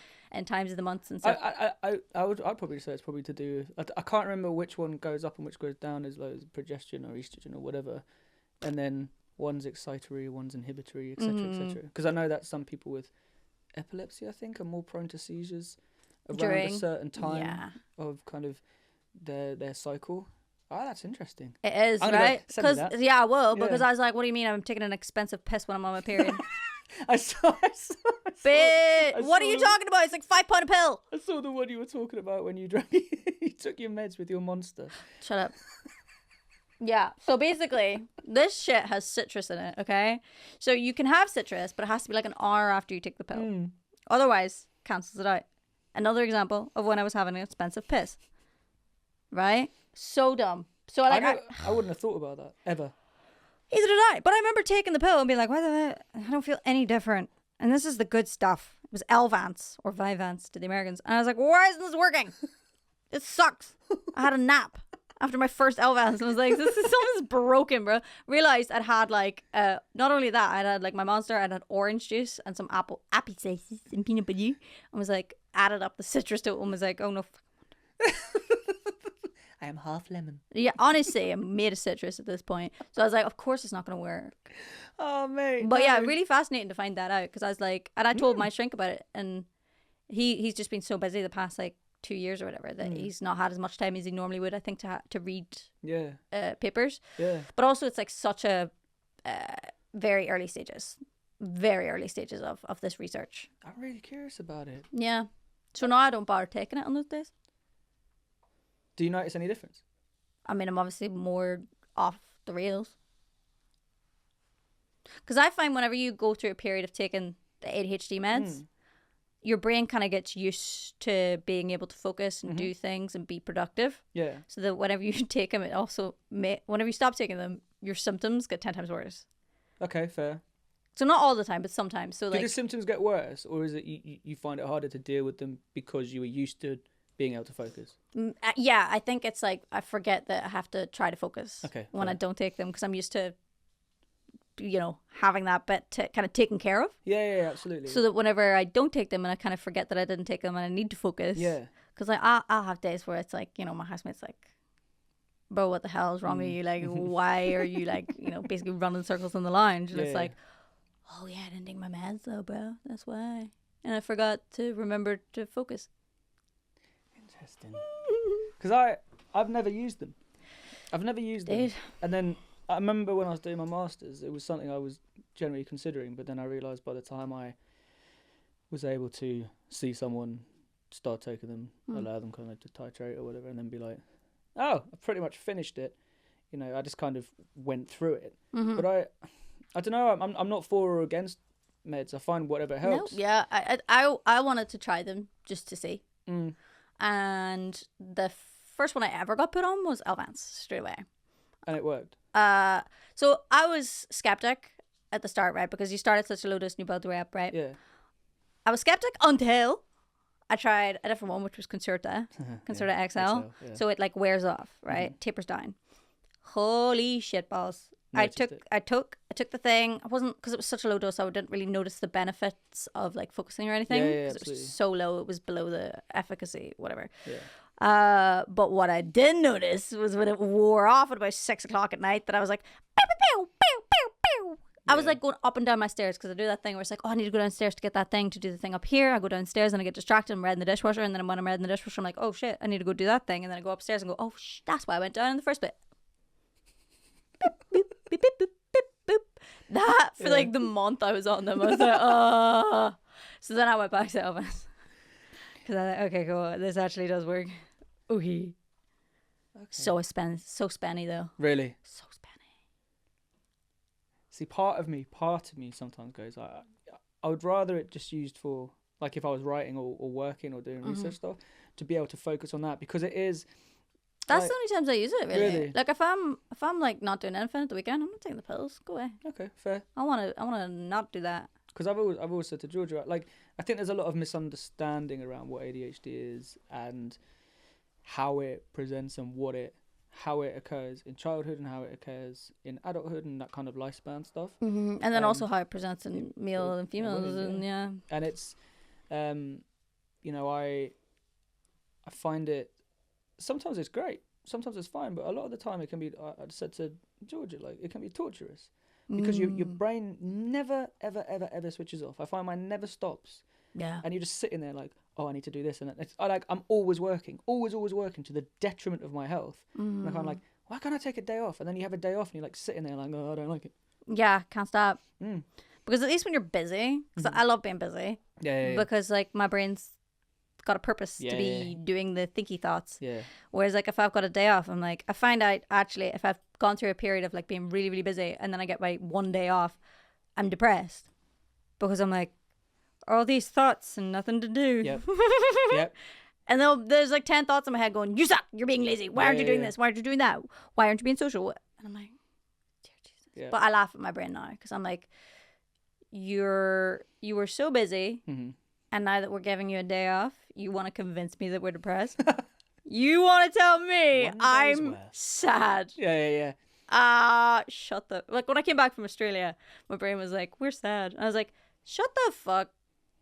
times of the months and stuff. I'd probably say it's probably to do with, I can't remember which one goes up and which goes down, as like progesterone or estrogen or whatever, and then one's excitatory, one's inhibitory, etc., etc. Because I know that some people with epilepsy, I think, are more prone to seizures around a certain time of kind of their cycle. Oh, that's interesting. It is, right? Because I will. Because I was like, what do you mean I'm taking an expensive piss when I'm on my period? I saw. What are you talking about? It's like £5 a pill. I saw the one you were talking about when you you took your meds with your monster. Shut up. Yeah, so basically, this shit has citrus in it, okay? So you can have citrus, but it has to be like an hour after you take the pill. Otherwise, cancels it out. Another example of when I was having an expensive piss. Right? So dumb. So like, I wouldn't have thought about that, ever. Either did I. But I remember taking the pill and being like, why the heck? I don't feel any different. And this is the good stuff. It was Elvance, or Vyvanse to the Americans. And I was like, why isn't this working? It sucks. I had a nap after my first Elvance, and I was like, something's broken, bro. Realized I'd had like, not only that, I'd had like my Monster, I'd had orange juice and some apple slices and peanut butter. And was like, added up the citrus to it and was like, oh no. I am half lemon. Yeah, honestly, I'm made of citrus at this point. So I was like, of course it's not going to work. Oh, mate. But yeah, really fascinating to find that out, because I was like, and I told my shrink about it, and he's just been so busy the past like 2 years or whatever that he's not had as much time as he normally would, I think, to read papers. Yeah. But also it's like such a very early stages of this research. I'm really curious about it. Yeah. So now I don't bother taking it on those days. Do you notice any difference? I mean, I'm obviously more off the rails. Because I find whenever you go through a period of taking the ADHD meds, your brain kind of gets used to being able to focus and do things and be productive. Yeah. So that whenever you take them, it also whenever you stop taking them, your symptoms get 10 times worse. Okay, fair. So not all the time, but sometimes. So do the symptoms get worse, or is it you find it harder to deal with them because you were used to being able to focus? Yeah, I think it's like I forget that I have to try to focus when I don't take them, because I'm used to, having that bit kind of taken care of. Yeah, absolutely. So that whenever I don't take them and I kind of forget that I didn't take them and I need to focus. Yeah. Because like, I'll have days where it's like, my housemate's like, bro, what the hell is wrong with you? Like, why are you like, basically running circles in the lounge? And it's like, oh yeah, I didn't take my meds though, bro. That's why. And I forgot to remember to focus. Interesting. Because I've never used them. Dude. And then I remember when I was doing my masters, it was something I was generally considering, but then I realised by the time I was able to see someone start taking them, allow them kind of to titrate or whatever, and then be like, oh, I pretty much finished it. I just kind of went through it. But I don't know. I'm not for or against meds. I find whatever helps. No, yeah, I wanted to try them just to see. And the first one I ever got put on was Elvance straight away. And it worked. So I was skeptic at the start, right? Because you start at such a low dose and you build the way up, right? Yeah. I was skeptic until I tried a different one, which was Concerta XL. Yeah. So it like wears off, right? Tapers down. Holy shit balls. I took the thing. I wasn't, because it was such a low dose, I didn't really notice the benefits of like focusing or anything. Because it was so low, it was below the efficacy, whatever. Yeah. But what I did notice was when it wore off at about 6 o'clock at night, that I was like, pew, pew, pew, pew, pew. I was like going up and down my stairs, because I do that thing where it's like, oh, I need to go downstairs to get that thing to do the thing up here. I go downstairs and I get distracted. I'm reading the dishwasher, and then when I'm reading the dishwasher, I'm like, oh shit, I need to go do that thing. And then I go upstairs and go, oh that's why I went down in the first bit. Boop, boop, boop, boop, boop, boop, boop. That for like the month I was on them, I was like, So then I went back to Elvis. Because I thought, okay, cool. This actually does work. Okay. So spenny though. Really? So spenny. See, part of me sometimes goes, I would rather it just used for, like, if I was writing or working or doing research stuff, to be able to focus on that, because it is. That's like, the only times I use it, really. Really? Like if I'm like not doing anything at the weekend, I'm not taking the pills. Go away. Okay, fair. I wanna not do that. Because I've always said to Georgia, like, I think there's a lot of misunderstanding around what ADHD is and how it presents and how it occurs in childhood and how it occurs in adulthood and that kind of lifespan stuff. Mm-hmm. And then also how it presents in male and females, women, and And it's, you know, I find it. Sometimes it's great, sometimes it's fine, but a lot of the time it can be. I said to Georgia, like, it can be torturous because your brain never ever switches off. I find mine never stops. Yeah. And you're just sitting there like, oh, I need to do this, and I'm always working to the detriment of my health. And I'm like, why can't I take a day off? And then you have a day off, and you're like sitting there like, oh, I don't like it. Yeah, can't stop. Because at least when you're busy, because I love being busy. Yeah. Because like my brain's got a purpose to be doing the thinky thoughts. Yeah. Whereas like if I've got a day off, I'm like, I find out actually if I've gone through a period of like being really, really busy and then I get my one day off, I'm depressed because I'm like, all these thoughts and nothing to do. Yep. And then there's like 10 thoughts in my head going, you suck, you're being lazy, why aren't you doing this, why aren't you doing that, why aren't you being social? And I'm like, dear Jesus. Yeah. But I laugh at my brain now because I'm like, you were so busy, and now that we're giving you a day off, you want to convince me that we're depressed. You want to tell me I'm sad. Yeah. Shut the, like when I came back from Australia, my brain was like, we're sad. I was like, shut the fuck,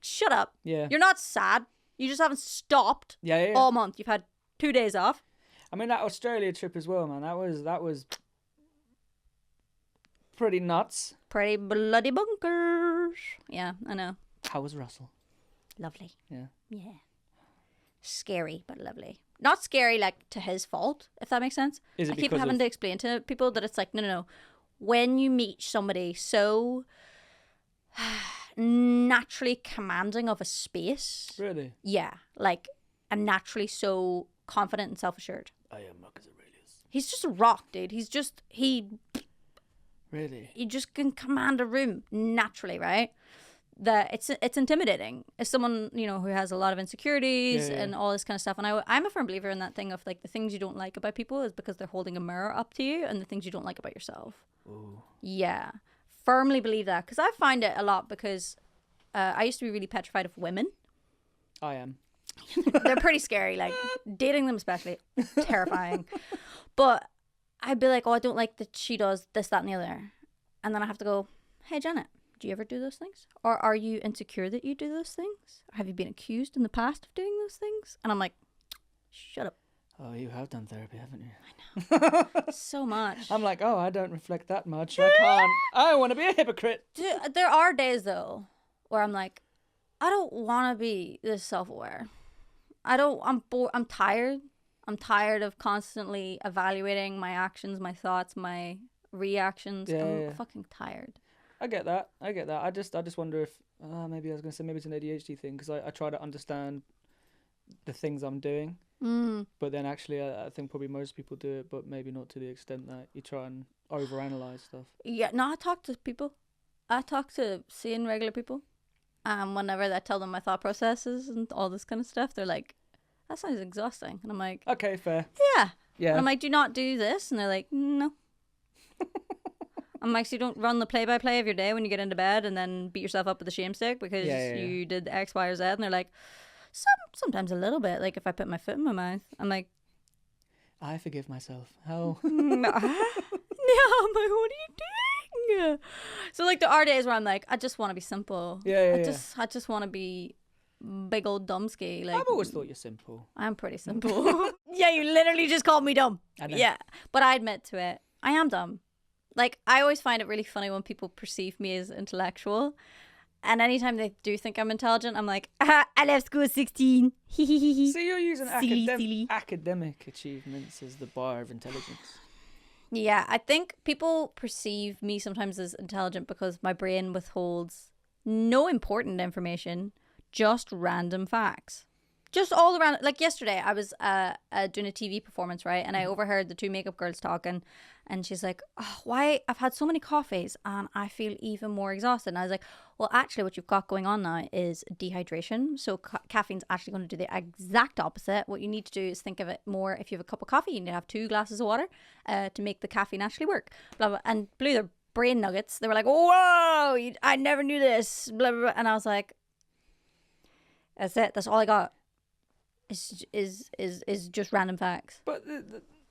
shut up. Yeah. You're not sad. You just haven't stopped all month. You've had 2 days off. I mean, that Australia trip as well, man. That was pretty nuts. Pretty bloody bunkers. Yeah, I know. How was Russell? Lovely. Yeah. Scary, but lovely. Not scary like to his fault, if that makes sense. Is it I keep having to explain to people that it's like, no. When you meet somebody so naturally commanding of a space. Really? Yeah, like, and naturally so confident and self-assured. I am Marcus Aurelius. He's just a rock, dude. Really? He just can command a room naturally, right? That it's intimidating as someone, you know, who has a lot of insecurities and all this kind of stuff. And I'm a firm believer in that thing of like the things you don't like about people is because they're holding a mirror up to you, and the things you don't like about yourself. Ooh. Yeah, firmly believe that, because I find it a lot because I used to be really petrified of women. I am. They're pretty scary, like dating them especially, terrifying. But I'd be like, oh, I don't like that she does this, that, and the other. And then I have to go, hey, Janet, do you ever do those things? Or are you insecure that you do those things? Or have you been accused in the past of doing those things? And I'm like, shut up. Oh, you have done therapy, haven't you? I know. So much. I'm like, oh, I don't reflect that much. I can't. I want to be a hypocrite. There are days, though, where I'm like, I don't want to be this self-aware. I'm bored. I'm tired. I'm tired of constantly evaluating my actions, my thoughts, my reactions. I'm fucking tired. I get that. I just wonder if maybe I was going to say maybe it's an ADHD thing, because I try to understand the things I'm doing. But then actually I think probably most people do it, but maybe not to the extent that you try and overanalyze stuff. Yeah, no, I talk to people. I talk to seeing regular people. Whenever I tell them my thought processes and all this kind of stuff, they're like, that sounds exhausting. And I'm like, okay, fair. Yeah. Yeah. And I'm like, do not do this. And they're like, no. I'm like, so you don't run the play-by-play of your day when you get into bed and then beat yourself up with a shame stick because you did X, Y, or Z. And they're like, sometimes a little bit. Like if I put my foot in my mouth, I'm like, I forgive myself. How? No, I'm like, what are you doing? So like there are days where I'm like, I just want to be simple. I just want to be big old dumbski. Like, I've always thought you're simple. I'm pretty simple. Yeah, you literally just called me dumb. I know. Yeah, but I admit to it. I am dumb. Like, I always find it really funny when people perceive me as intellectual. And anytime they do think I'm intelligent, I'm like, I left school at 16. So you're using silly. academic achievements as the bar of intelligence. Yeah, I think people perceive me sometimes as intelligent because my brain withholds no important information just random facts. Just all around. Like yesterday, I was doing a TV performance, right? And I overheard the two makeup girls talking. And she's like, oh, why? I've had so many coffees and I feel even more exhausted. And I was like, well, actually, what you've got going on now is dehydration. So caffeine's actually going to do the exact opposite. What you need to do is think of it more. If you have a cup of coffee, you need to have 2 glasses of water to make the caffeine actually work. Blah, blah. And blew their brain nuggets. They were like, whoa, I never knew this. Blah, blah, blah. And I was like, that's it. That's all I got. Is just random facts. But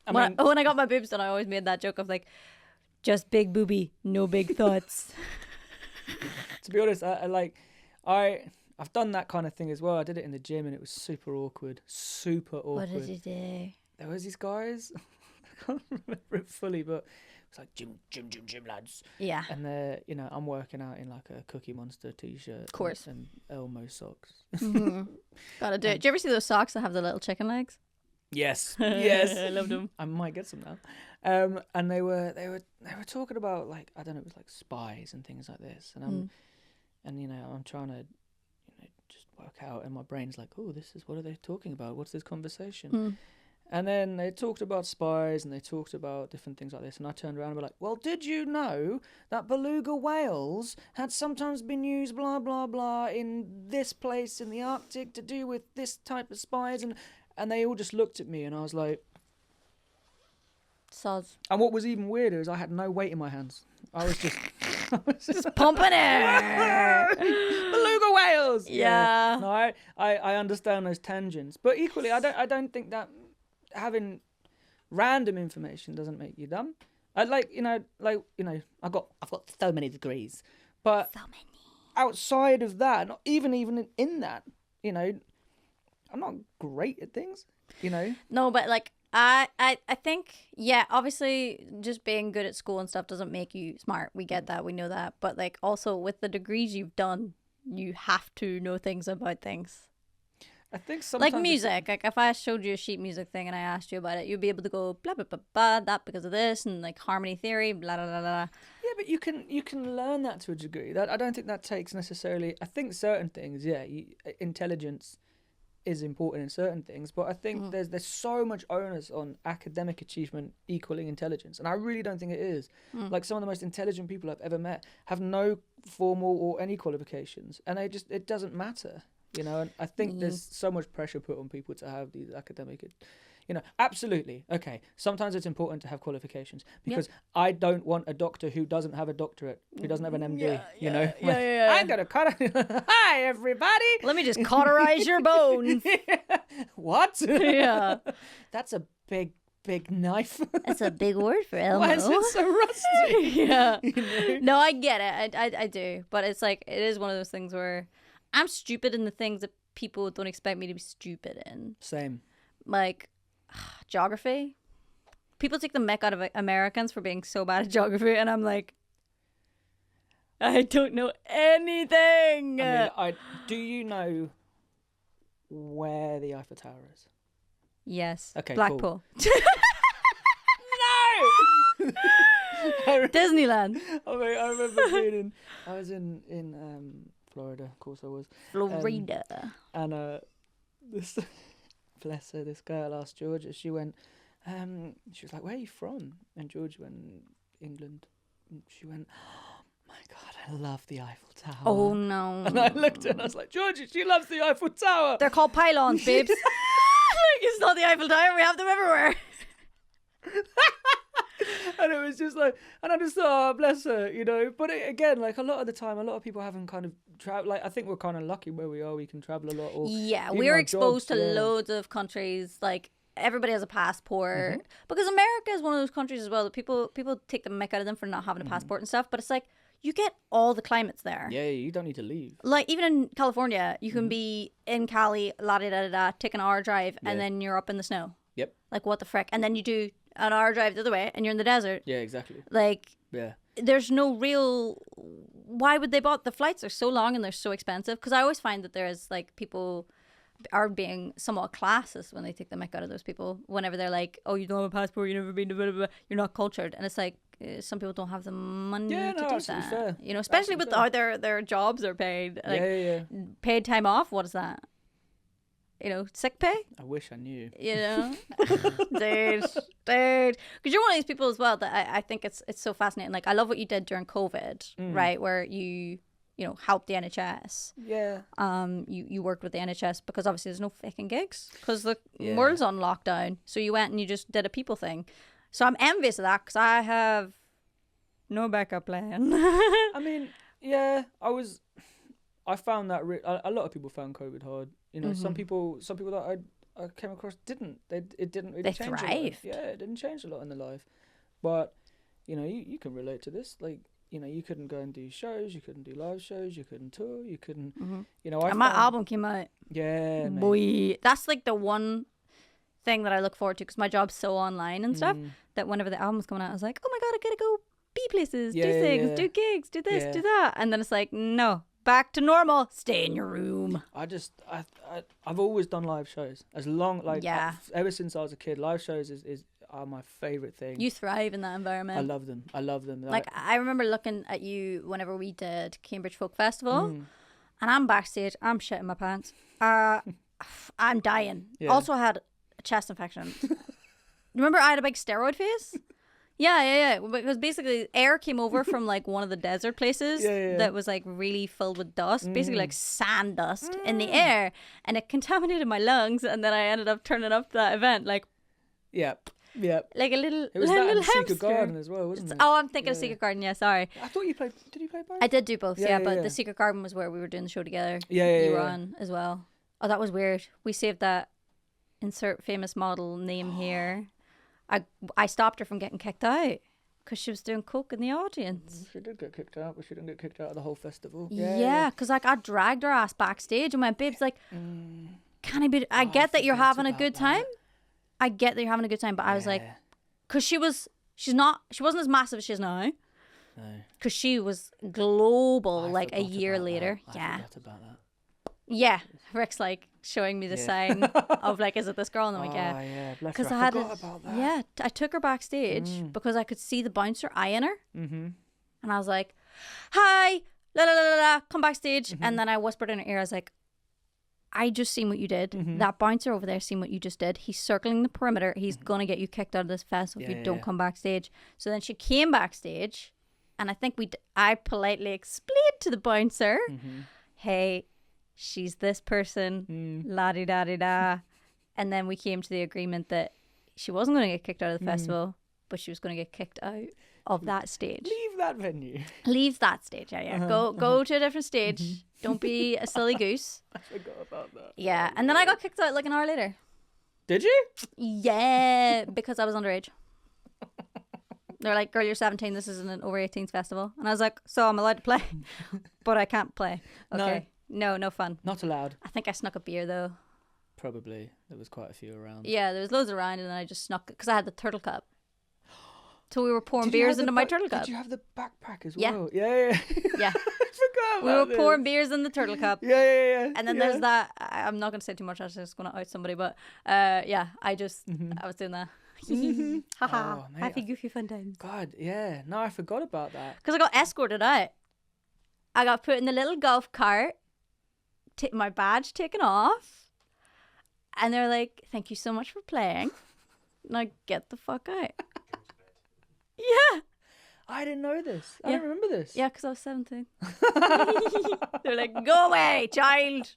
when I got my boobs done, I always made that joke of like, just big booby, no big thoughts. To be honest, I've done that kind of thing as well. I did it in the gym and it was super awkward. What did you do? There was these guys. I can't remember it fully, but it was like gym lads. Yeah. And they're, I'm working out in like a Cookie Monster t-shirt. Of course. And Elmo socks. Mm-hmm. Gotta do it. Do you ever see those socks that have the little chicken legs? Yes. I loved them. I might get some now. And they were talking about like, I don't know, it was like spies and things like this. And I'm trying to just work out, and my brain's like, oh, what are they talking about? What's this conversation? And then they talked about spies and they talked about different things like this. And I turned around and were like, well, did you know that beluga whales had sometimes been used, blah, blah, blah, in this place in the Arctic to do with this type of spies? And they all just looked at me and I was like... Soz. And what was even weirder is I had no weight in my hands. I was just... just pumping it. Beluga whales! Yeah. No, I understand those tangents. But equally, I don't think that having random information doesn't make you dumb. I've got so many degrees, but so many. Outside of that, not even in that, I'm not great at things, No, but like I think, yeah, obviously just being good at school and stuff doesn't make you smart. We get that, we know that, but like also with the degrees you've done, you have to know things about things. I think sometimes like music, like if I showed you a sheet music thing and I asked you about it, you'd be able to go blah blah blah blah, that because of this, and like harmony theory, blah blah blah blah. Yeah, but you can learn that to a degree. That I don't think that takes necessarily. I think certain things, intelligence is important in certain things, but I think there's so much onus on academic achievement equaling intelligence, and I really don't think it is. Like some of the most intelligent people I've ever met have no formal or any qualifications, and it doesn't matter. And I think there's so much pressure put on people to have these academic, absolutely. Okay, sometimes it's important to have qualifications because I don't want a doctor who doesn't have a doctorate, who doesn't have an MD, I'm going to cut it. Hi, everybody. Let me just cauterize your bones. What? Yeah. That's a big knife. That's a big word for Elmo. Why is it so rusty? Yeah. No, I get it. I do. But it's like, it is one of those things where I'm stupid in the things that people don't expect me to be stupid in. Same. Like, geography. People take the mick out of Americans for being so bad at geography, and I'm like, I don't know anything. Do you know where the Eiffel Tower is? Yes. Okay, Blackpool. Cool. No! Disneyland. I remember being I was in Florida, of course I was. Florida. And this, bless her, this girl asked Georgia, she went, she was like, where are you from? And Georgia went, England. And she went, oh my God, I love the Eiffel Tower. Oh no. And I looked at her and I was like, Georgia, she loves the Eiffel Tower. They're called pylons, babes. Like, it's not the Eiffel Tower, we have them everywhere. And it was just like, and I just thought, oh, bless her, But again, like a lot of the time, a lot of people haven't kind of traveled. Like I think we're kind of lucky where we are. We can travel a lot. Or we're exposed to loads of countries. Like everybody has a passport because America is one of those countries as well that people take the mick out of them for not having a passport and stuff. But it's like you get all the climates there. Yeah, you don't need to leave. Like even in California, you can be in Cali, la da da da, take an hour drive, and then you're up in the snow. Yep. Like what the frick? And then you do an hour drive the other way and you're in the desert. Yeah, exactly. Like, yeah, there's no real, why would they bought the flights are so long and they're so expensive? Because I always find that there's like people are being somewhat classist when they take the mick out of those people. Whenever they're like, "Oh, you don't have a passport, you've never been to blah, blah, blah, you're not cultured," and it's like some people don't have the money to do that. Fair. You know, especially Absolutely with how their jobs are paid. Like, yeah. paid time off. What is that? You know, sick pay. I wish I knew. You know, dude, because you're one of these people as well that I think it's so fascinating. Like, I love what you did during COVID, right, where you helped the NHS. Yeah. You worked with the NHS because obviously there's no fucking gigs because the world's on lockdown. So you went and you just did a people thing. So I'm envious of that because I have no backup plan. I mean, yeah, I found that a lot of people found COVID hard. You know, some people that I came across didn't. It didn't really change. They thrived. Yeah, it didn't change a lot in their life. But you know, you can relate to this. Like, you know, you couldn't go and do shows, you couldn't do live shows, you couldn't tour, you couldn't. You know, my album came out. Yeah, boy, that's like the one thing that I look forward to because my job's so online and stuff that whenever the album's coming out, I was like, oh my god, I gotta go be places, do things, do gigs, do this, do that, and then it's like, no. Back to normal. Stay in your room. I've always done live shows as long ever since I was a kid. Live shows are my favorite thing. You thrive in that environment. I love them. Like I remember looking at you whenever we did Cambridge Folk Festival, and I'm backstage. I'm shitting my pants. I'm dying. Yeah. Also had a chest infection. Remember I had a big steroid face. Yeah. Because basically air came over from like one of the desert places that was like really filled with dust, basically like sand dust in the air, and it contaminated my lungs. And then I ended up turning up to that event like, like a little. It was little that hamster. Secret Garden as well, wasn't it? Oh, I'm thinking of Secret Garden. Yeah, sorry. I thought you played. Did you play both? I did do both. But the Secret Garden was where we were doing the show together. You were on as well. Oh, that was weird. We saved that. Insert famous model name here. I stopped her from getting kicked out because she was doing coke in the audience. She did get kicked out, but she didn't get kicked out of the whole festival. Yeah, because like I dragged her ass backstage and went, babes, like, can I be? I get that you're having a good time. I get that you're having a good time, but I was like, because she wasn't as massive as she is now. No. Because she was global like a year later. I forgot about that. Yeah, Rick's like showing me the sign of like, is it this girl? And I'm like, yeah, because I forgot about that. Yeah, I took her backstage because I could see the bouncer eyeing her, and I was like, "Hi, la la la la la, come backstage." And then I whispered in her ear, I was like, "I just seen what you did. That bouncer over there seen what you just did. He's circling the perimeter. He's gonna get you kicked out of this festival if you don't come backstage." So then she came backstage, and I think I politely explained to the bouncer, "Hey, she's this person, la-di-da-di-da." And then we came to the agreement that she wasn't going to get kicked out of the festival, but she was going to get kicked out of that stage. Leave that venue. Leave that stage, yeah. Go to a different stage. Don't be a silly goose. I forgot about that. Yeah, and then I got kicked out like an hour later. Did you? Yeah, because I was underage. They're like, "Girl, you're 17. This isn't an over 18s festival." And I was like, "So I'm allowed to play, but I can't play." Okay. No fun. Not allowed. I think I snuck a beer though. Probably. There was quite a few around. Yeah, there was loads around, and then I just snuck because I had the turtle cup. So we were pouring beers into my turtle cup. Did you have the backpack as well? Yeah. Yeah. I forgot about We were pouring beers in the turtle cup. Yeah. And then there's that. I'm not going to say too much. I was just going to out somebody, but I was doing that. Haha. Happy goofy fun times. God, yeah. No, I forgot about that. Because I got escorted out. I got put in the little golf cart. My badge taken off, and they're like, "Thank you so much for playing." Now get the fuck out. Yeah, I didn't know this. I don't remember this. Yeah, because I was 17. They're like, "Go away, child."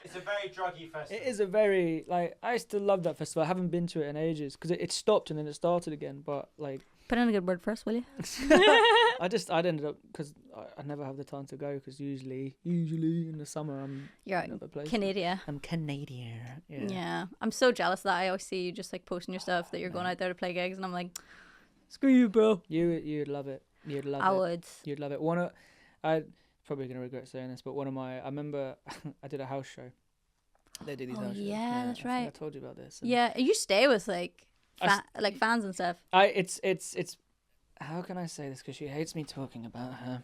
It's a very druggy festival. It is a very I still love that festival. I haven't been to it in ages because it stopped and then it started again. But like, put in a good word for us, will you? I'd ended up because I never have the time to go because usually in the summer you're in other places. Canada. I'm Canadian. Yeah, I'm so jealous that I always see you just like posting your stuff that you're going out there to play gigs, and I'm like, screw you, bro. You'd love it. You'd love it. I would. You'd love it. I'm probably gonna regret saying this, but I remember I did a house show. They did these house shows. Yeah, that's right. I told you about this. Yeah, you stay with like fans and stuff. It's how can I say this? Because she hates me talking about her.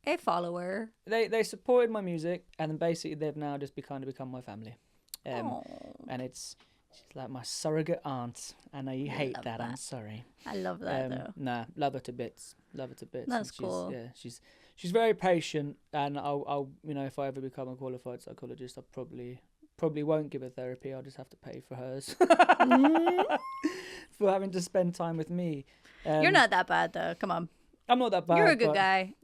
a follower. They supported my music, and then basically they've now just become my family. And she's like my surrogate aunt, and I hate that. I'm sorry. I love that though. Nah, love her to bits. That's cool. Yeah, she's very patient, and I'll if I ever become a qualified psychologist, I probably won't give her therapy. I'll just have to pay for hers for having to spend time with me. You're not that bad though. Come on. I'm not that bad. You're a good guy.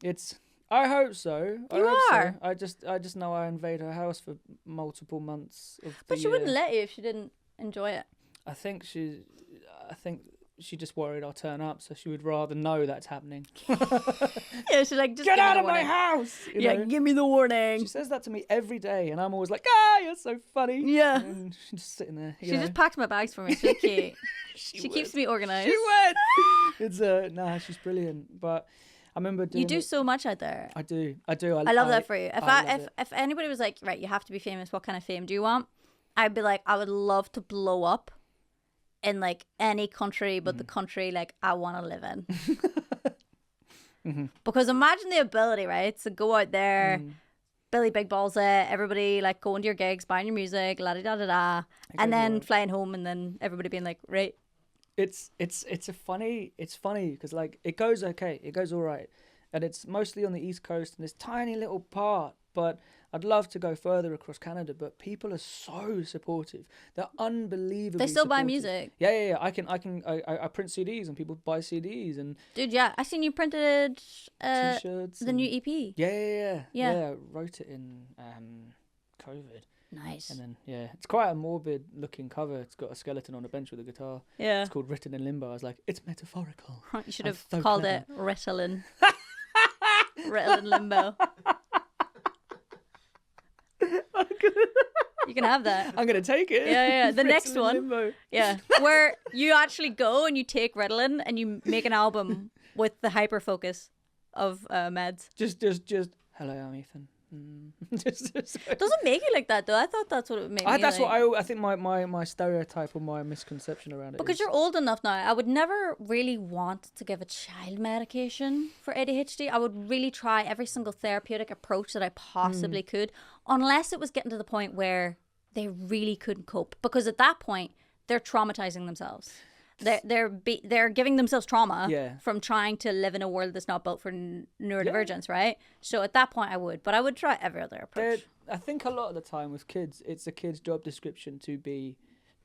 I hope so. You are. So. I just know I invade her house for multiple months of But she wouldn't let you if she didn't enjoy it. I think she just worried I'll turn up, so she would rather know that's happening. Yeah, she's like, just get out of my house. You know? Give me the warning. She says that to me every day, and I'm always like, you're so funny. Yeah. And she's just sitting there. She just packed my bags for me. She's cute. she keeps me organized. She would. It's she's brilliant. But I remember doing. You do so much out there. I do. I love that for you. If anybody was like, right, you have to be famous. What kind of fame do you want? I'd be like, I would love to blow up in like any country but the country like I want to live in. Because imagine the ability, right, to go out there, Billy Big Balls it, everybody like going to your gigs, buying your music, la da da da da, and then flying home, and then everybody being like, right. It's funny because like it goes all right, and it's mostly on the East Coast in this tiny little part, but I'd love to go further across Canada, but people are so supportive. They're unbelievably They still buy supportive. music. Yeah. I print CDs and people buy CDs and. Dude, yeah, I seen you printed T-shirts. the new EP. Yeah. I wrote it in COVID. Nice. And then it's quite a morbid looking cover. It's got a skeleton on a bench with a guitar. Yeah. It's called Written in Limbo. I was like, it's metaphorical. You should have called it Ritalin. Ritalin Limbo. You can have that. I'm gonna take it. Yeah. The next one. Limbo. Yeah, where you actually go and you take Ritalin and you make an album with the hyper focus of meds. Just. Hello, I'm Ethan. Doesn't make you like that though. I thought that's what it would make me that's like. what I think my stereotype or my misconception around it because is. You're old enough now. I would never really want to give a child medication for ADHD. I would really try every single therapeutic approach that I possibly could, unless it was getting to the point where they really couldn't cope, because at that point they're traumatizing themselves. They're giving themselves trauma from trying to live in a world that's not built for neurodivergence, right? So at that point I would try every other approach. I think a lot of the time with kids, it's a kid's job description to be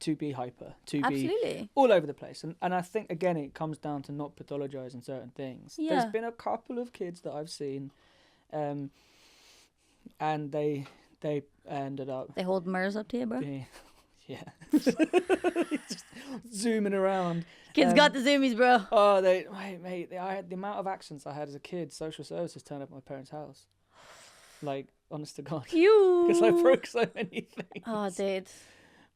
hyper, to be all over the place. And I think, again, it comes down to not pathologizing certain things. Yeah. There's been a couple of kids that I've seen, and they ended up... They hold mirrors up to you, bro? Yeah. Just zooming around. Kids got the zoomies, bro. Oh, mate, I had the amount of accidents I had as a kid. Social services turned up at my parents' house. Like, honest to God. Because I broke so many things. Oh, dude.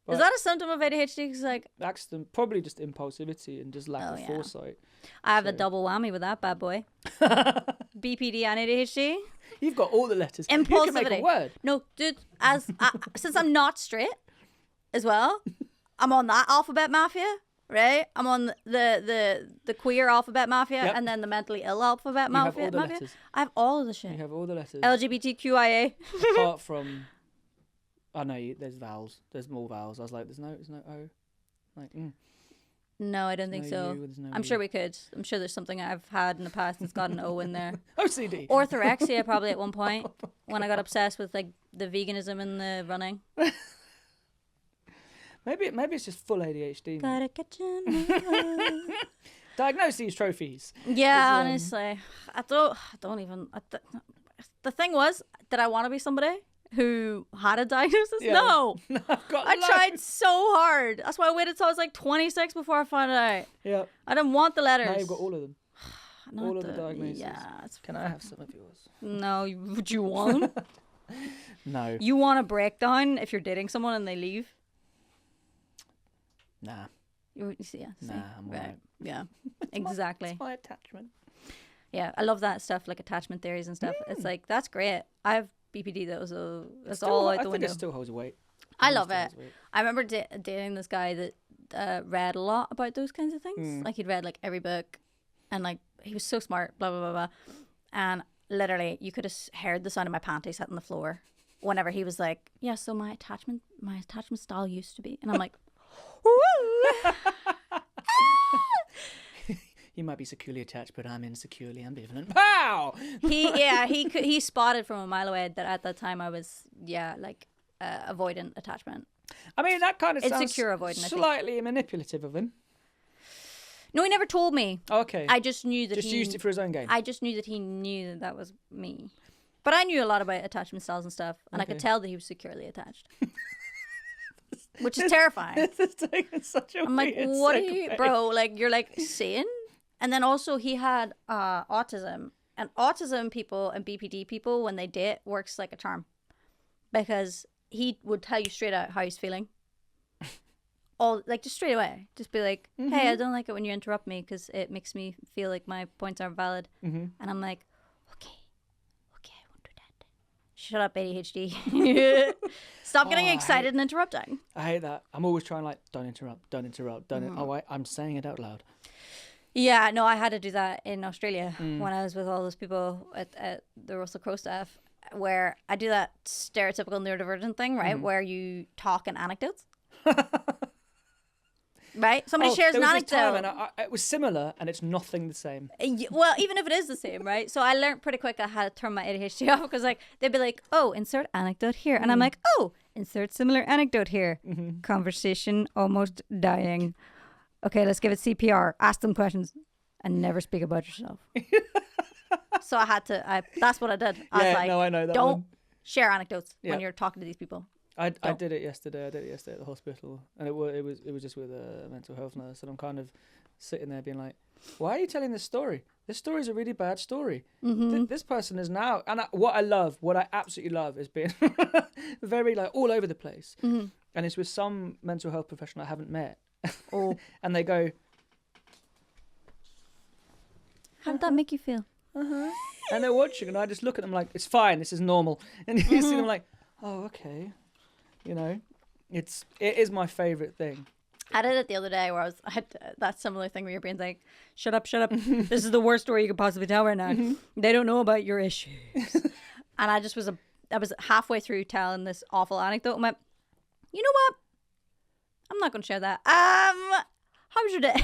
Is that a symptom of ADHD? Cause like accident, probably just impulsivity and just lack of foresight. I have a double whammy with that bad boy. BPD and ADHD. You've got all the letters. Impulsivity. You can make a word. No, dude. Since I'm not straight, as well, I'm on that alphabet mafia, right? I'm on the queer alphabet mafia, and then the mentally ill alphabet mafia. You have all the letters. I have all of the shit. You have all the letters. LGBTQIA. Apart from, I know there's vowels. There's more vowels. I was like, there's no O. Like, No, I don't think so. I'm sure we could. I'm sure there's something I've had in the past that's got an O in there. OCD. Orthorexia probably at one point when I got obsessed with like the veganism and the running. Maybe it's just full ADHD. Gotta catch 'em. Diagnoses, trophies. Yeah, honestly, I don't even. The thing was, did I want to be somebody who had a diagnosis? Yeah. No. I tried so hard. That's why I waited till I was like 26 before I found it out. Yeah. I didn't want the letters. Now you've got all of them. All of the diagnoses. Yeah. Can I have some of yours? No. Would you want? No. You want a breakdown if you're dating someone and they leave? Nah. You see, yeah. See? Nah, I'm alright. Yeah. Exactly. It's my attachment. Yeah, I love that stuff, like attachment theories and stuff. It's like, that's great. I have BPD though, so that's all out the window. I think it still holds weight. I love it. I remember dating this guy that read a lot about those kinds of things. Like he'd read like every book, and like he was so smart, blah blah blah blah. And literally, you could have heard the sound of my panties hitting the floor whenever he was like, yeah, so my attachment style used to be. And I'm like, woo! You might be securely attached, but I'm insecurely ambivalent. Pow! He spotted from a mile away that at that time I was, avoidant attachment. I mean, that kind of sounds Insecure avoidant, slightly manipulative of him. No, he never told me. Okay. I just knew that he used it for his own gain. I just knew that he knew that was me. But I knew a lot about attachment styles and stuff, and I could tell that he was securely attached. Which is terrifying. This is taking such a I'm like, weird what are segue. you, bro? Like, you're like sane? And then also he had autism. And autism people and BPD people, when they date, works like a charm. Because he would tell you straight out how he's feeling. Just straight away. Just be like, hey, I don't like it when you interrupt me because it makes me feel like my points aren't valid. And I'm like, okay, I won't do that. Shut up, ADHD. Stop getting excited and interrupting. I hate that. I'm always trying don't interrupt. I'm saying it out loud. Yeah, no, I had to do that in Australia when I was with all those people at the Russell Crowe staff, where I do that stereotypical neurodivergent thing, right? Where you talk in anecdotes. Right? Somebody shares an anecdote. And it was similar, and it's nothing the same. Well, even if it is the same, right? So I learned pretty quick I had to turn my ADHD off because they'd be like, oh, insert anecdote here. And I'm like, oh, insert similar anecdote here. Conversation almost dying. Okay, let's give it CPR. Ask them questions and never speak about yourself. So I had to, that's what I did. I was like, I know that don't one. share anecdotes when you're talking to these people. I did it yesterday. At the hospital, and it was just with a mental health nurse, and I'm kind of sitting there being like, "Why are you telling this story? This story is a really bad story. This person is now." And what I absolutely love, is being very all over the place, and it's with some mental health professional I haven't met, and they go, "How did that make you feel?" And they're watching, and I just look at them like, "It's fine. This is normal," and you see them like, "Oh, okay." You know, it is my favourite thing. I did it the other day where I had that similar thing where your brain's like, shut up. This is the worst story you could possibly tell right now. They don't know about your issues. And I was halfway through telling this awful anecdote and went, you know what? I'm not going to share that. How was your day?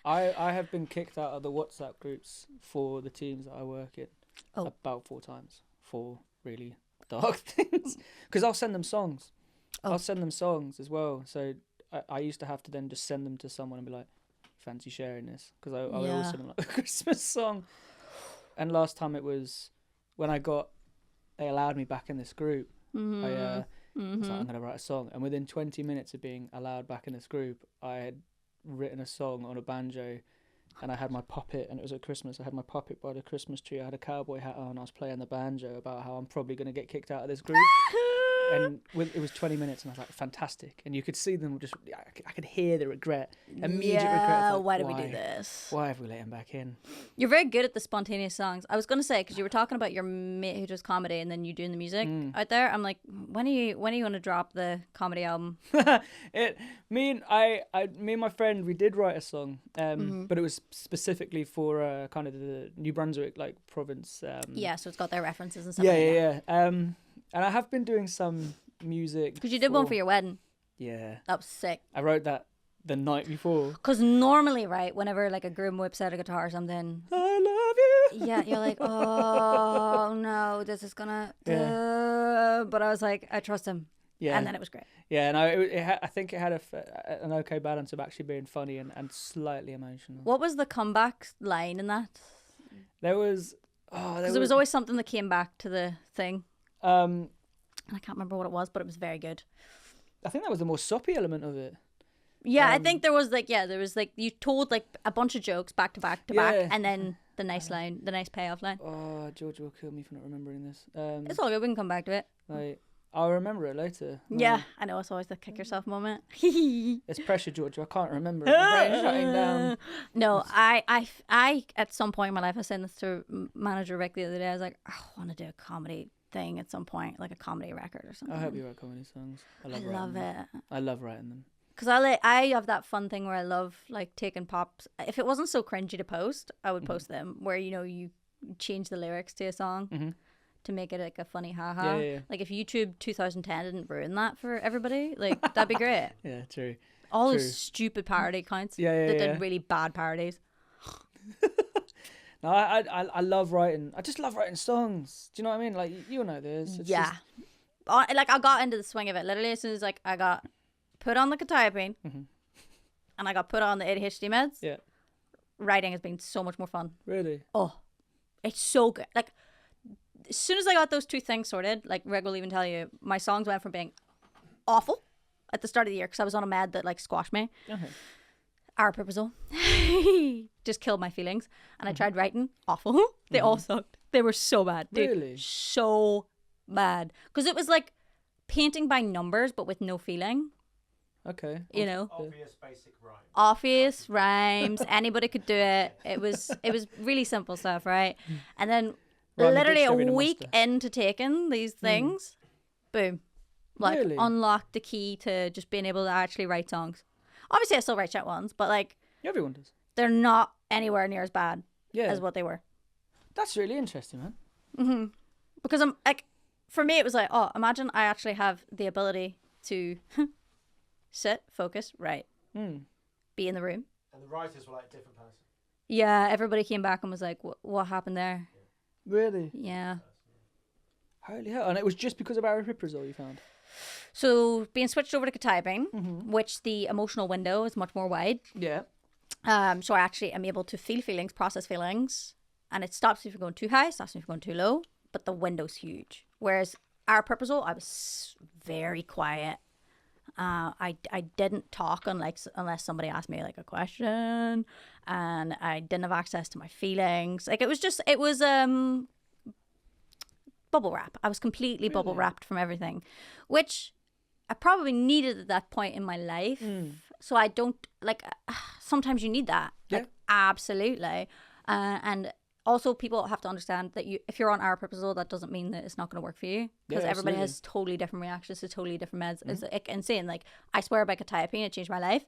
I have been kicked out of the WhatsApp groups for the teams that I work in about 4 times for really dark things, because I'll send them songs. I'll send them songs as well. So I used to have to then just send them to someone and be like, fancy sharing this, because I would always send them a Christmas song. And last time it was when they allowed me back in this group. I was like, I'm going to write a song. And within 20 minutes of being allowed back in this group, I had written a song on a banjo, and I had my puppet, and it was at Christmas. I had my puppet by the Christmas tree. I had a cowboy hat on. I was playing the banjo about how I'm probably going to get kicked out of this group. And it was 20 minutes, and I was like, fantastic. And you could see them just, I could hear the regret, immediate regret. Like, why did we do this? Why have we let him back in? You're very good at the spontaneous songs. I was going to say, because you were talking about your mate who does comedy and then you doing the music out there. I'm like, when are you going to drop the comedy album? Me and my friend, we did write a song, but it was specifically for kind of the New Brunswick province. So it's got their references and stuff. Yeah. And I have been doing some music. Because you did one for your wedding. Yeah. That was sick. I wrote that the night before. Because normally, right, whenever a groom whips out a guitar or something, I love you. Yeah, you're like, oh no, this is gonna. But I was like, I trust him. Yeah. And then it was great. Yeah, and I think it had an okay balance of actually being funny and slightly emotional. What was the comeback line in that? There was. Because there was always something that came back to the thing. And I can't remember what it was, but it was very good. I think that was the more soppy element of it. Yeah, I think there was you told a bunch of jokes back to back to back, and then the nice line, the nice payoff line. Oh, Georgia will kill me for not remembering this. It's all good. We can come back to it. I'll remember it later. Yeah, I know. It's always the kick yourself moment. It's pressure, Georgia. I can't remember it. My brain's shutting down. No, I at some point in my life, I was saying this to manager Rick the other day. I was like, I want to do a comedy thing at some point, like a comedy record or something. I hope you write comedy songs. I love it. I love writing them. Because I have that fun thing where I love taking pops. If it wasn't so cringy to post, I would post them where you change the lyrics to a song to make it like a funny haha. Yeah, yeah, yeah. Like if YouTube 2010 didn't ruin that for everybody, like that'd be great. Yeah, true. All True. those stupid parody accounts Yeah, that yeah. did really bad parodies. No, I love writing. I just love writing songs. Do you know what I mean? Like you'll know this. It's Yeah. Like I got into the swing of it literally as soon as like I got put on the quetiapine and I got put on the ADHD meds. Yeah. Writing has been so much more fun. Really? Oh, it's so good. Like as soon as I got those two things sorted, like Greg will even tell you, my songs went from being awful at the start of the year because I was on a med that like squashed me. Okay. Aripiprazole just killed my feelings, and I tried writing. Awful. They all sucked. They were so bad. Dude, Really? so bad. Because it was like painting by numbers, but with no feeling. Okay. You know, Obvious basic rhyme. obvious rhymes. Anybody could do it. It was really simple stuff, right? And then Rhyming literally a dictionary and a week monster. into taking these things, boom, like Really? unlocked the key to just being able to actually write songs. Obviously, I still write shit ones, but like Everyone does. they're not anywhere near as bad Yeah. as what they were. That's really interesting, man. Because I'm like, for me, it was like, oh, imagine I actually have the ability to sit, focus, write, be in the room. And the writers were like a different person. Yeah, everybody came back and was like, what happened there? Really? Yeah. Holy hell! And it was just because of aripiprazole you found. So being switched over to quetiapine, which the emotional window is much more wide. Yeah. So I actually am able to feel feelings, process feelings, and it stops me from going too high, stops me from going too low, but the window's huge. Whereas aripiprazole, I was very quiet. I didn't talk unless somebody asked me like a question, and I didn't have access to my feelings. Like it was bubble wrap. I was completely bubble wrapped from everything, which I probably needed at that point in my life. So I don't like. Sometimes you need that. Yeah. Like, absolutely. And also, people have to understand that if you're on aripiprazole, that doesn't mean that it's not going to work for you, because Yeah, everybody absolutely. has totally different reactions to totally different meds. It's like insane. Like I swear by quetiapine, it changed my life.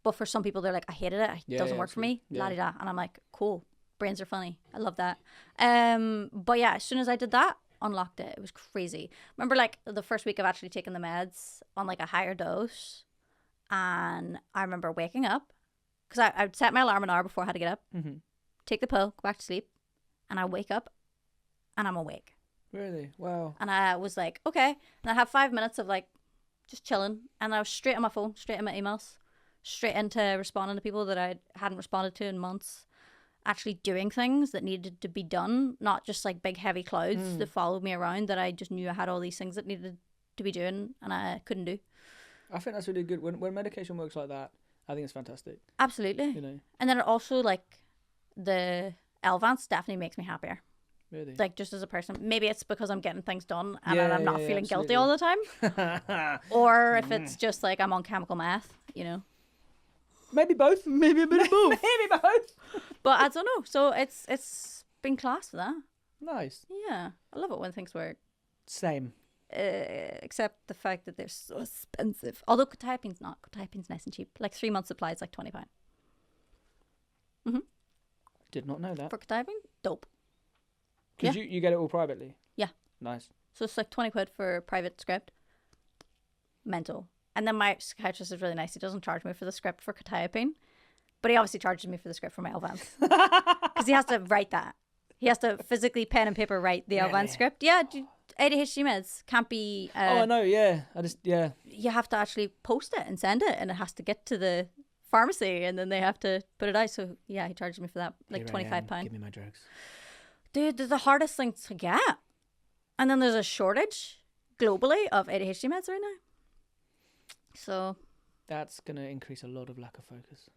But for some people, they're like, I hated it. It doesn't work for me. absolutely. La di da. And I'm like, cool. Brains are funny. I love that. But yeah, as soon as I did that, unlocked it. It was crazy. Remember, like the first week of actually taking the meds on like a higher dose, and I remember waking up because I would set my alarm an hour before I had to get up, take the pill, go back to sleep, and I wake up and I'm awake. Really? Wow. And I was like, okay. And I have 5 minutes of like just chilling, and I was straight on my phone, straight in my emails, straight into responding to people that I hadn't responded to in months. Actually doing things that needed to be done, not just like big heavy clouds that followed me around, that I just knew I had all these things that needed to be doing and I couldn't do. I think that's really good. When medication works like that, I think it's fantastic. Absolutely. You know. And then it also, like, the Elvance definitely makes me happier. Really. Like, just as a person. Maybe it's because I'm getting things done and Yeah, I'm not yeah, feeling guilty absolutely. all the time. Or if it's just like I'm on chemical meth, you know. Maybe both. Maybe a bit of both. Maybe both. But I don't know. So it's been class for that. Nice. Yeah. I love it when things work. Same. Except the fact that they're so expensive. Although quetiapine's not. Quetiapine's nice and cheap. Like 3 months supply is like £20. Did not know that. For quetiapine, dope. Because you get it all privately. Yeah. Nice. So it's like 20 quid for a private script. Mental. And then my psychiatrist is really nice. He doesn't charge me for the script for quetiapine, but he obviously charges me for the script for my Elvance. Because he has to write that. He has to physically pen and paper write the Elvance script. Yeah, ADHD meds can't be... Oh, I know, yeah. You have to actually post it and send it, and it has to get to the pharmacy, and then they have to put it out. So yeah, he charges me for that, like £25. Give me my drugs. Dude, they're the hardest thing to get. And then there's a shortage globally of ADHD meds right now. So That's going to increase a lot of lack of focus.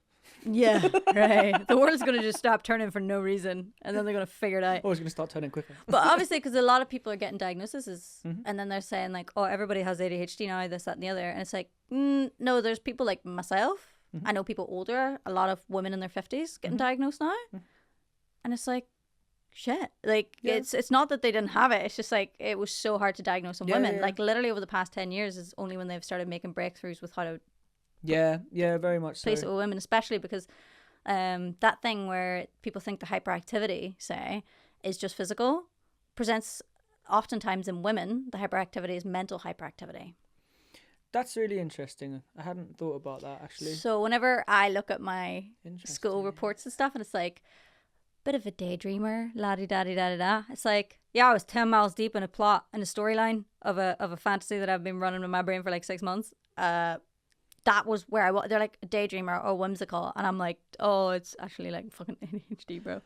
yeah, right. The world's going to just stop turning for no reason, and then they're going to figure it out. Or it's going to start turning quicker. But obviously, because a lot of people are getting diagnoses, and then they're saying like, oh, everybody has ADHD now, this, that, and the other. And it's like, no, there's people like myself. I know people older, a lot of women in their 50s getting diagnosed now. And it's like, shit. Like, it's not that they didn't have it. It's just like, it was so hard to diagnose in women. yeah. Like, literally over the past 10 years is only when they've started making breakthroughs with how to Yeah, very much so. place it with women, especially because that thing where people think the hyperactivity, say, is just physical. Presents oftentimes in women, the hyperactivity is mental hyperactivity. That's really interesting. I hadn't thought about that, actually. So whenever I look at my school reports and stuff, and it's like, bit of a daydreamer, la-di-da-di-da-di-da. It's like, yeah, I was 10 miles deep in a plot, in a storyline of a fantasy that I've been running in my brain for like 6 months. That was where I was. They're like a daydreamer or whimsical. And I'm like, oh, it's actually like fucking ADHD, bro.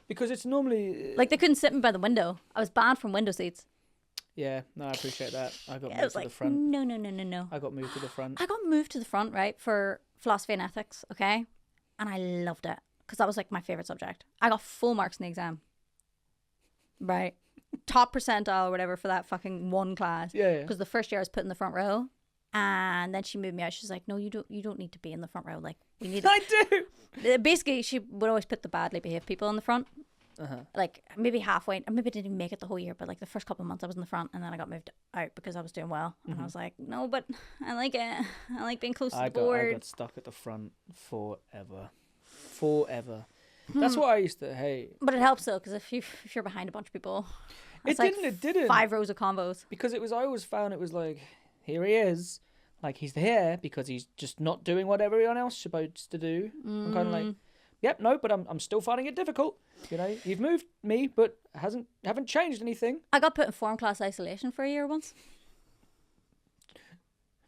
Because it's normally... Like, they couldn't sit me by the window. I was banned from window seats. Yeah, no, I appreciate that. I got It moved was to like, the front. no. I got moved to the front. I got moved to the front, right, for philosophy and ethics, okay? And I loved it because that was like my favorite subject. I got full marks in the exam. Right? Top percentile or whatever for that fucking one class. Yeah. Because the first year I was put in the front row. And then she moved me out. She's like, no, you don't need to be in the front row. Like, we need... I do! Basically, she would always put the badly behaved people in the front. Uh-huh. Like, maybe halfway, or maybe I didn't even make it the whole year, but like the first couple of months I was in the front, and then I got moved out because I was doing well. And I was like, no, but I like it. I like being close to the board. I got stuck at the front forever. That's what I used to hate. But it helps though, because if you're behind a bunch of people, It didn't. 5 rows of convos. Because I always found it was like, here he is. Like, he's here because he's just not doing what everyone else is supposed to do. I'm kind of like, yep, no, but I'm still finding it difficult. You know, you've moved me, but haven't changed anything. I got put in form class isolation for a year once.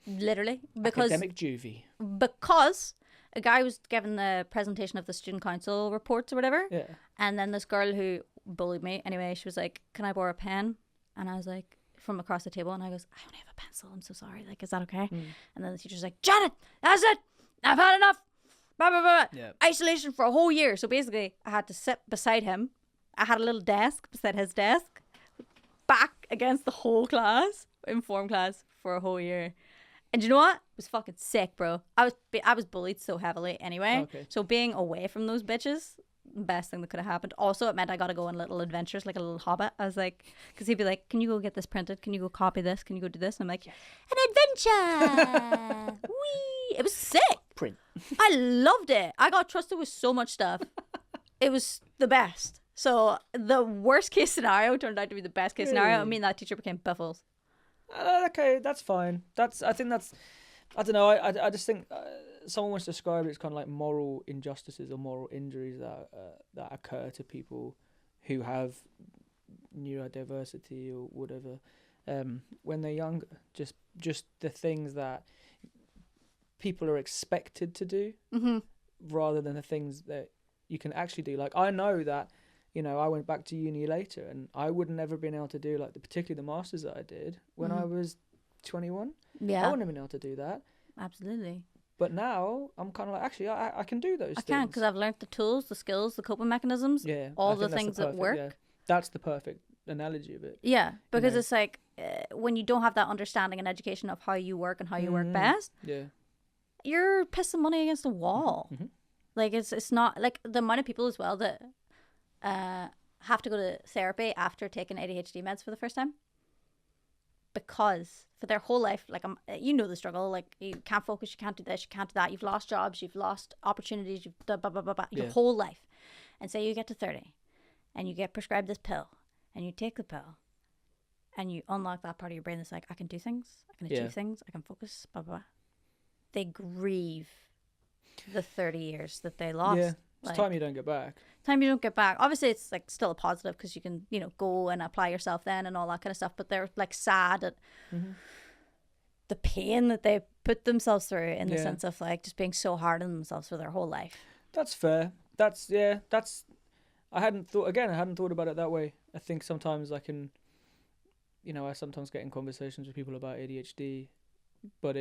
Literally. Academic juvie. Because a guy was given the presentation of the student council reports or whatever. Yeah. And then this girl who bullied me, anyway, she was like, can I borrow a pen? And I was like, from across the table, and I goes, I only have a pencil, I'm so sorry, like, is that okay? And then the teacher's like, Janet, that's it, I've had enough. Blah, blah, blah. Yeah. Isolation for a whole year. So basically I had to sit beside him. I had a little desk beside his desk, back against the whole class, in form class, for a whole year. And you know what? It was fucking sick, bro. I was bullied so heavily anyway. Okay. So being away from those bitches, best thing that could have happened. Also, it meant I got to go on little adventures, like a little hobbit. I was like, because he'd be like, can you go get this printed? Can you go copy this? Can you go do this? And I'm like, an adventure. Whee! It was sick. Print. I loved it. I got trusted with so much stuff. It was the best. So the worst case scenario turned out to be the best case scenario. I mean, that teacher became buffles. Okay, that's fine. I don't know. I just think someone once described it as kind of like moral injustices or moral injuries that occur to people who have neurodiversity or whatever when they're younger. Just the things that people are expected to do rather than the things that you can actually do. Like, I know that, you know, I went back to uni later and I would never been able to do like particularly the masters that I did when I was 21. Yeah, I wouldn't have been able to do that. Absolutely. But now I'm kind of like, actually, I can do those things. I can, because I've learned the tools, the skills, the coping mechanisms, all the things that work. Yeah. That's the perfect analogy of it. Yeah, because know? it's like when you don't have that understanding and education of how you work and how you work best, you're pissing money against the wall. Like, it's not like the amount of people as well that have to go to therapy after taking ADHD meds for the first time, because for their whole life, like, you know the struggle, like, you can't focus, you can't do this, you can't do that, you've lost jobs, you've lost opportunities, you've blah, blah, blah, blah, blah, your whole life. And say you get to 30 and you get prescribed this pill and you take the pill and you unlock that part of your brain that's like, I can do things, I can achieve things, I can focus, blah, blah, blah. They grieve the 30 years that they lost. Yeah, it's like, time you don't get back. Time you don't get back. Obviously, it's like still a positive because you can, you know, go and apply yourself then and all that kind of stuff. But they're like sad at the pain that they put themselves through in the sense of like just being so hard on themselves for their whole life. That's fair. I hadn't thought about it that way. I think sometimes I can, you know, I sometimes get in conversations with people about ADHD, but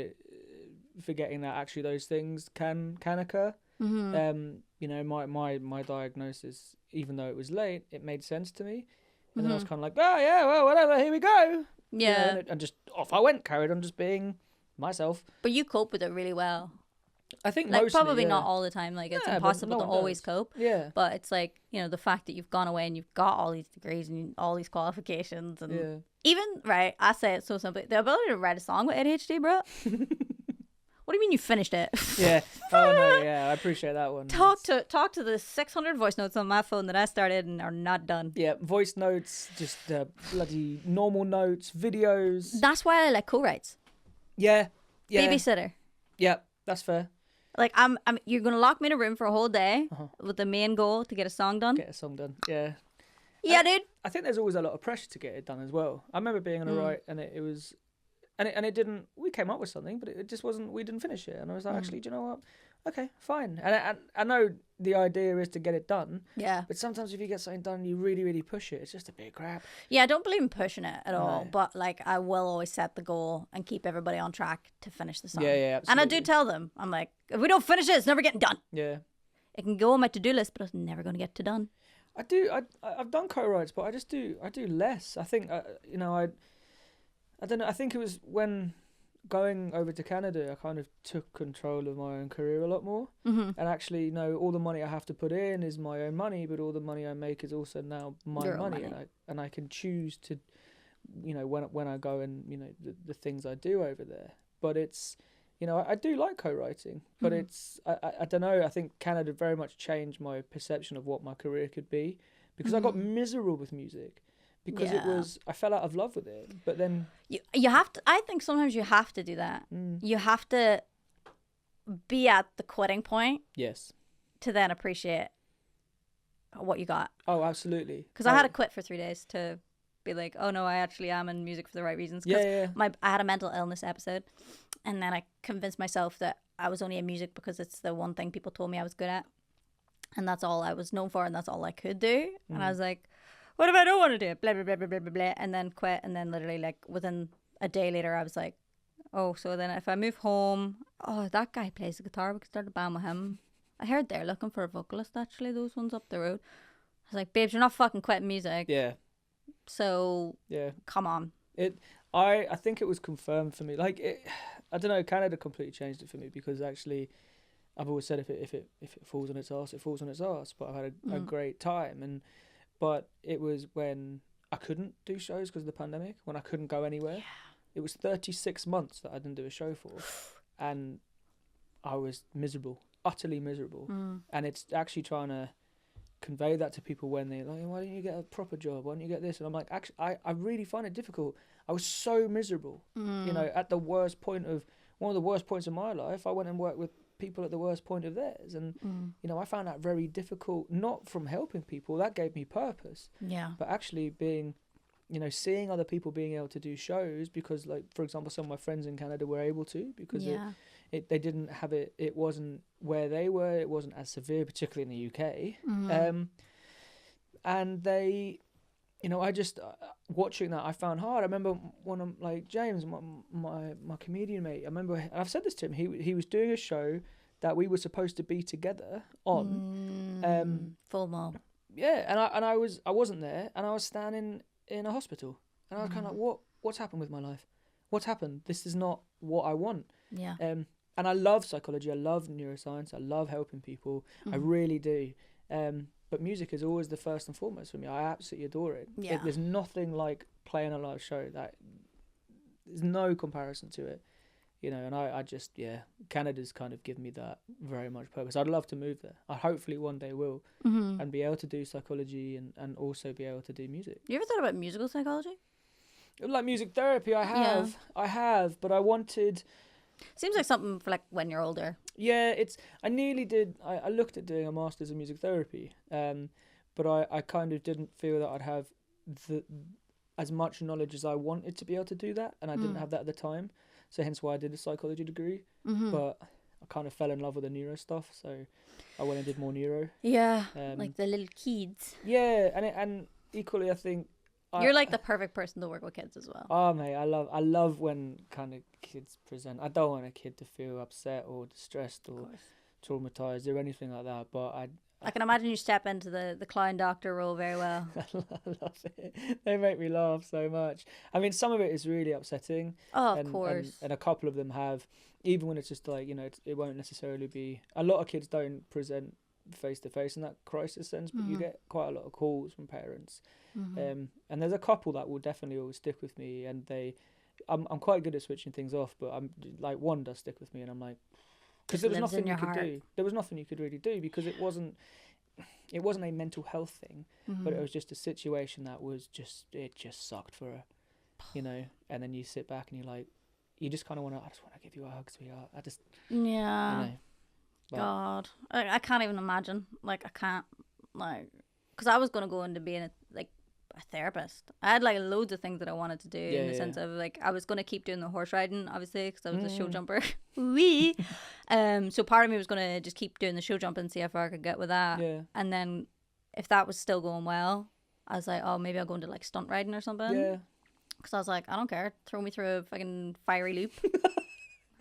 forgetting that actually those things can occur. You know, my diagnosis, even though it was late, it made sense to me, and then I was kind of like, oh yeah, well, whatever, here we go. Yeah, you know, and just off I went, carried on just being myself. But you cope with it really well. I think like mostly, probably not all the time. Like, it's impossible to always cope. Yeah, but it's like, you know, the fact that you've gone away and you've got all these degrees and all these qualifications and even, right, I say it so simply, the ability to write a song with ADHD, bro. What do you mean you finished it? Yeah. Oh no. Yeah, I appreciate that one. Talk to the 600 voice notes on my phone that I started and are not done. Yeah, voice notes, just bloody normal notes, videos. That's why I like co-writes. Yeah. Yeah. Babysitter. Yeah, that's fair. Like you're gonna lock me in a room for a whole day with the main goal to get a song done. Get a song done. Yeah. Yeah, dude. I think there's always a lot of pressure to get it done as well. I remember being on a write and it was, and it didn't. We came up with something, but it just wasn't. We didn't finish it, and I was like, actually, do you know what? Okay, fine. And I know the idea is to get it done. Yeah. But sometimes if you get something done, you really, really push it. It's just a bit crap. Yeah, I don't believe in pushing it at all. But like, I will always set the goal and keep everybody on track to finish the song. Yeah, yeah, absolutely. And I do tell them, I'm like, if we don't finish it, it's never getting done. Yeah. It can go on my to-do list, but it's never going to get done. I do. I've done co-writes, but I do less. I think I don't know. I think it was when going over to Canada, I kind of took control of my own career a lot more. And actually, all the money I have to put in is my own money, but all the money I make is also now my Your own money, money. and I can choose to, when I go and the things I do over there. But it's, I do like co-writing, but it's I don't know. I think Canada very much changed my perception of what my career could be, because I got miserable with music. Because I fell out of love with it. But then you have to. I think sometimes you have to do that. You have to be at the quitting point. Yes. To then appreciate what you got. Oh, absolutely. Because I had to quit for 3 days to be like, oh no, I actually am in music for the right reasons. Yeah. I had a mental illness episode, and then I convinced myself that I was only in music because it's the one thing people told me I was good at, and that's all I was known for, and that's all I could do. And I was like, what if I don't want to do it? Blah, blah, blah, blah, blah, blah, blah. And then quit. And then literally like within a day later, I was like, oh, so then if I move home, that guy plays the guitar. We could start a band with him. I heard they're looking for a vocalist, actually, those ones up the road. I was like, babes, you're not fucking quitting music. Yeah. So, come on. I think it was confirmed for me. Like, I don't know, Canada completely changed it for me, because actually, I've always said if it falls on its arse, it falls on its arse. But I've had a great time. But it was when I couldn't do shows because of the pandemic, when I couldn't go anywhere. Yeah. It was 36 months that I didn't do a show for. And I was miserable, utterly miserable. And it's actually trying to convey that to people when they're like, why don't you get a proper job? Why don't you get this? And I'm like, actually, I really find it difficult. I was so miserable, at the worst point of, one of the worst points of my life. I went and worked with people at the worst point of theirs, and I found that very difficult, not from helping people, that gave me purpose, but actually being, seeing other people being able to do shows, because, like, for example, some of my friends in Canada were able to, because they didn't have it wasn't where they were, it wasn't as severe, particularly in the UK. And they, I just watching that, I found hard. I remember one of, like, James, my comedian mate, I remember, and I've said this to him, he was doing a show that we were supposed to be together on. Full mom. Yeah, and I wasn't there, and I was standing in a hospital, and I was kind of like, what's happened with my life? What's happened? This is not what I want. Yeah. And I love psychology, I love neuroscience, I love helping people, I really do. But music is always the first and foremost for me. I absolutely adore it. Yeah. There's nothing like playing a live show. There's no comparison to it. And I just, Canada's kind of given me that very much purpose. I'd love to move there. I hopefully one day will, and be able to do psychology and also be able to do music. You ever thought about musical psychology? Like music therapy, I have, but I wanted... Seems like something for, like, when you're older. Yeah, I nearly did. I looked at doing a master's in music therapy, but I kind of didn't feel that I'd have as much knowledge as I wanted to be able to do that, and I didn't have that at the time. So hence why I did a psychology degree. But I kind of fell in love with the neuro stuff, so I went and did more neuro. Yeah, like the little kids. Yeah, and equally, I think you're like the perfect person to work with kids as well. Oh mate, I love when kind of kids present. I don't want a kid to feel upset or distressed or traumatized or anything like that. But I can imagine you step into the clown doctor role very well. I love it. They make me laugh so much. I mean, some of it is really upsetting. Oh, of course. And a couple of them have, even when it's just like, it won't necessarily be. A lot of kids don't present face to face in that crisis sense, but you get quite a lot of calls from parents. And there's a couple that will definitely always stick with me, and I'm quite good at switching things off, but I'm like one does stick with me, and I'm like, because there was lives in nothing you your could heart. do. There was nothing you could really do because it wasn't a mental health thing, but it was just a situation that was just sucked for her, you know. And then you sit back and you're like, you just kind of want to. I just want to give you a hug, sweetheart. I just, Yeah. you know. But, God, I can't even imagine. Like, I can't, like, because I was gonna go into being a therapist. I had like loads of things that I wanted to do in the sense of like I was gonna keep doing the horse riding, obviously, because I was a show jumper. Wee. So part of me was gonna just keep doing the show jumping, see how far I could get with that. Yeah. And then if that was still going well, I was like, oh, maybe I'll go into like stunt riding or something. Yeah. Because I was like, I don't care. Throw me through a fucking fiery loop.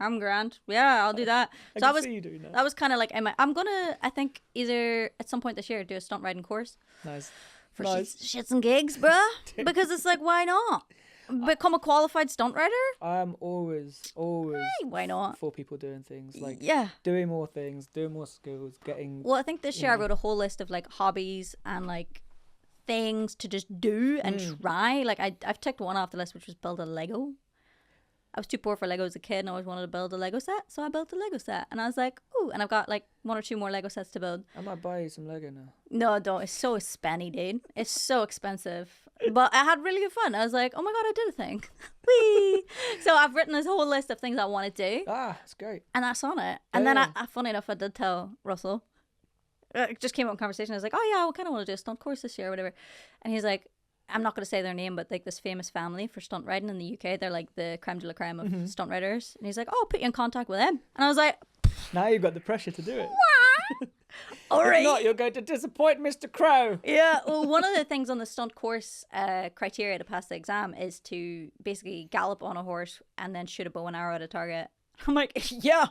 I'm grand. Yeah, I'll do that. So I was. See you doing that. That was kind of like I'm gonna. I think either at some point this year do a stunt riding course. Nice. For shits and gigs, bruh. Because it's like, why not? Become a qualified stunt rider? I'm always Why not? for people doing things like Yeah. doing more things, doing more skills, getting. Well, I think this year I wrote a whole list of like hobbies and like things to just do and try. Like I've ticked one off the list, which was build a Lego. I was too poor for Lego as a kid and I always wanted to build a Lego set, so I built a Lego set. And I was like, ooh, and I've got like 1 or 2 more Lego sets to build. I might buy you some Lego now. No, don't. It's so spenny, dude. It's so expensive. But I had really good fun. I was like, oh my God, I did a thing. Whee! So I've written this whole list of things I want to do. Ah, that's great. And that's on it. And then, funny enough, I did tell Russell. It just came up in conversation. I was like, oh yeah, I kind of want to do a stunt course this year or whatever. And he's like, I'm not going to say their name, but like this famous family for stunt riding in the UK, they're like the creme de la creme of stunt riders. And he's like, oh, I'll put you in contact with them. And I was like, Now you've got the pressure to do it. all right. If not, you're going to disappoint Mr. Crow. Yeah, well, one of the things on the stunt course criteria to pass the exam is to basically gallop on a horse and then shoot a bow and arrow at a target. I'm like, yeah.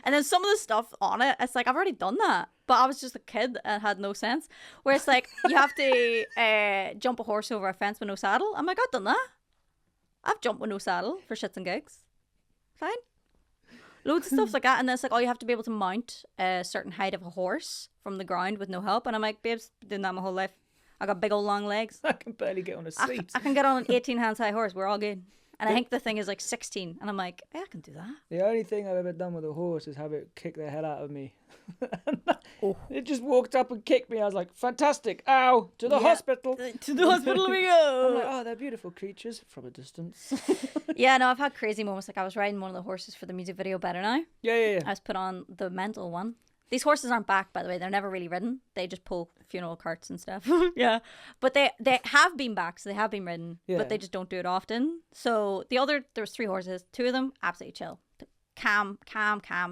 And then some of the stuff on it, it's like, I've already done that. But I was just a kid and had no sense. Where it's like, you have to jump a horse over a fence with no saddle. I'm like, I've done that. I've jumped with no saddle for shits and gigs. Fine. Loads of stuff like that. And then it's like, oh, you have to be able to mount a certain height of a horse from the ground with no help. And I'm like, babes, been doing that my whole life. I got big old long legs. I can barely get on a seat. I can get on an 18 hands high horse. We're all good. And I think the thing is like 16. And I'm like, yeah, I can do that. The only thing I've ever done with a horse is have it kick the hell out of me. It just walked up and kicked me. I was like, fantastic. Ow. To the hospital. To the hospital we I'm like, go. oh, they're beautiful creatures from a distance. Yeah, no, I've had crazy moments. Like I was riding one of the horses for the music video Better Now. Yeah. I was put on the mental one. These horses aren't back, by the way. They're never really ridden. They just pull funeral carts and stuff. Yeah. But they have been back, so they have been ridden. Yeah. But they just don't do it often. So there was 3 horses. 2 of them, absolutely chill. Calm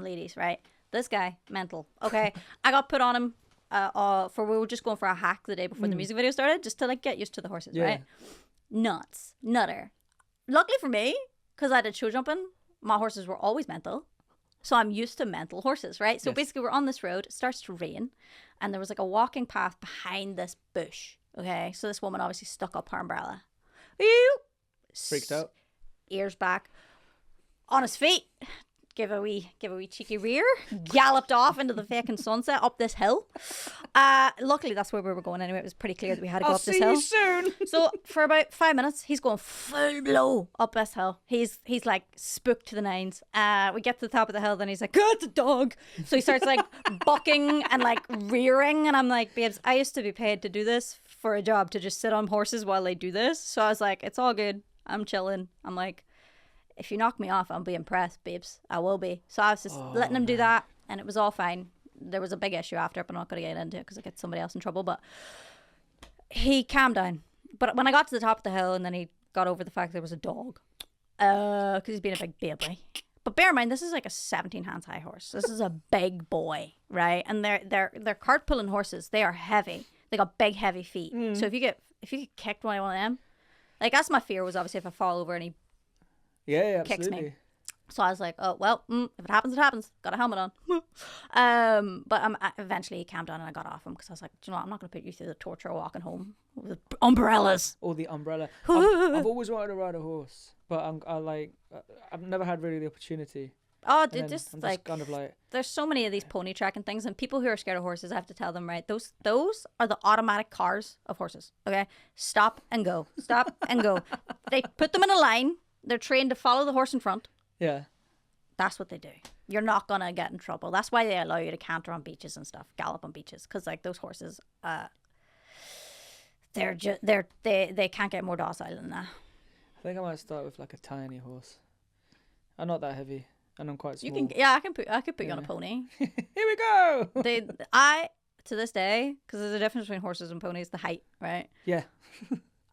ladies, right? This guy, mental. Okay. I got put on him we were just going for a hack the day before the music video started, just to like get used to the horses, right? Nuts. Nutter. Luckily for me, because I did show jumping, my horses were always mental. So I'm used to mental horses, right? So basically we're on this road, it starts to rain, and there was like a walking path behind this bush, okay? So this woman obviously stuck up her umbrella. Freaked out. Ears back, on his feet, give a wee cheeky rear, galloped off into the fucking sunset up this hill. Luckily that's where we were going anyway. It was pretty clear that we had to go up this hill. I'll see you soon. So for about 5 minutes, he's going full blow up this hill. He's like spooked to the nines. We get to the top of the hill, then he's like, "Good, the dog." So he starts like bucking and like rearing, and I'm like, babes, I used to be paid to do this for a job, to just sit on horses while they do this. So I was like, it's all good. I'm chilling. I'm like, if you knock me off, I'll be impressed, babes. I will be. So I was just letting him do that, and it was all fine. There was a big issue after, but I'm not going to get into it because I get somebody else in trouble. But he calmed down. But when I got to the top of the hill, and then he got over the fact there was a dog, because he's been a big baby. But bear in mind, this is like a 17 hands high horse. This is a big boy, right? And they're cart pulling horses. They are heavy. They got big, heavy feet. So if you get kicked by one of them, like that's my fear, was obviously if I fall over and he kicks absolutely. me. So I was like, oh, well, if it happens, it happens. Got a helmet on. But eventually he calmed down and I got off him because I was like, do you know what? I'm not going to put you through the torture of walking home with umbrellas. Or the umbrella. I've always wanted to ride a horse, but I've never had really the opportunity. Oh, And they then just I'm like kind of like, there's so many of these pony tracking things, and people who are scared of horses, I have to tell them, right? Those are the automatic cars of horses. Okay, stop and go, stop and go. They put them in a line. They're trained to follow the horse in front. yeah. That's what they do. You're not gonna get in trouble. That's why they allow you to canter on beaches and stuff, gallop on beaches, because like those horses, they can't get more docile than that. I think I might start with like a tiny horse. I'm not that heavy, and I'm quite small. You can, yeah, I could put you on a pony. Here we go. To this day, because there's a difference between horses and ponies, the height, right? Yeah.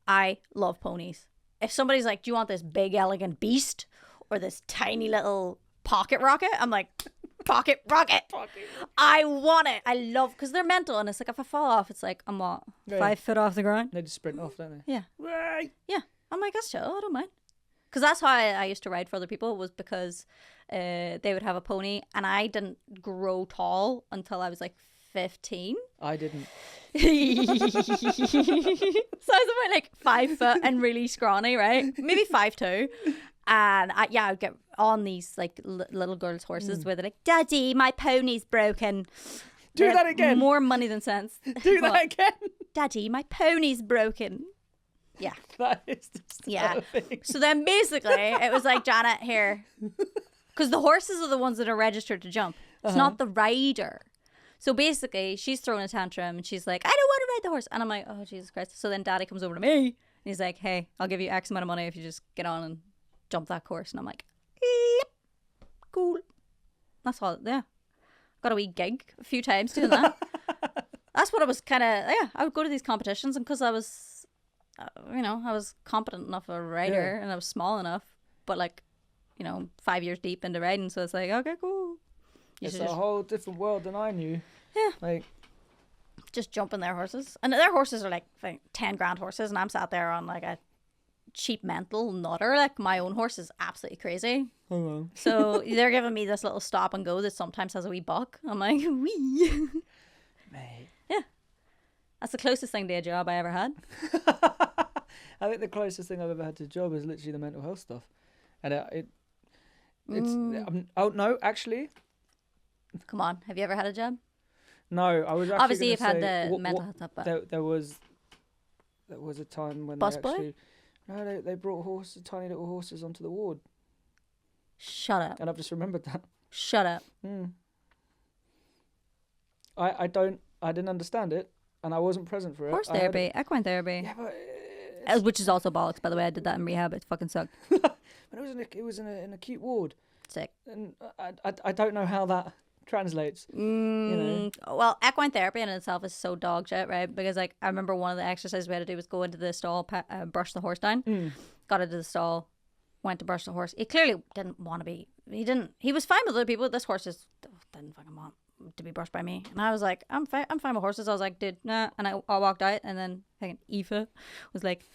I love ponies. If somebody's like, do you want this big elegant beast or this tiny little pocket rocket? I'm like, pocket rocket. I want it. I love, because they're mental, and it's like if I fall off, it's like I'm what, 5 foot off the ground. They just sprint off, don't they? Yeah. Right. Yeah. I'm like, that's chill. I don't mind. Because that's how I used to ride for other people, was because they would have a pony, and I didn't grow tall until I was like 15. I didn't. So I was about like 5 foot and really scrawny, right? Maybe 5'2". And I'd get on these like little girls' horses where they're like, Daddy, my pony's broken. Do that again. More money than sense. Do that again. Daddy, my pony's broken. Yeah. That is disturbing. So then basically it was like, Janet, here. Because the horses are the ones that are registered to jump. It's not the rider. So basically she's throwing a tantrum and she's like, I don't want to ride the horse. And I'm like, oh, Jesus Christ. So then Daddy comes over to me and he's like, hey, I'll give you X amount of money if you just get on and jump that course. And I'm like, yep, cool. That's all. Yeah. Got a wee gig a few times doing that. That's what I was kind of, I would go to these competitions, and because I was, I was competent enough a rider and I was small enough, but like, 5 years deep into riding. So it's like, okay, cool. It's a whole different world than I knew. Yeah. Like, just jumping their horses. And their horses are like 10 grand horses, and I'm sat there on like a cheap mental nutter. Like, my own horse is absolutely crazy. hello. So they're giving me this little stop and go that sometimes has a wee buck. I'm like, wee. Mate. Yeah. That's the closest thing to a job I ever had. I think the closest thing I've ever had to a job is literally the mental health stuff. And oh, no, actually. Come on. Have you ever had a job? No, I was actually Obviously, you've had say, the mental health stuff, but... There was a time when Busboy? they brought tiny little horses onto the ward. Shut up. And I've just remembered that. Shut up. I didn't understand it, and I wasn't present for it. Horse therapy, equine therapy. Yeah, but which is also bollocks, by the way. I did that in rehab. It fucking sucked. but it was in an acute ward. Sick. And I don't know how that translates. Well, equine therapy in itself is so dog shit, right? Because like I remember one of the exercises we had to do was go into the stall, brush the horse down. Got into the stall, went to brush the horse. He clearly didn't want to be. He was fine with other people. This horse didn't fucking want to be brushed by me. And I was like, I'm fine with horses. I was like, dude, nah. And I walked out, and then Aoife was like,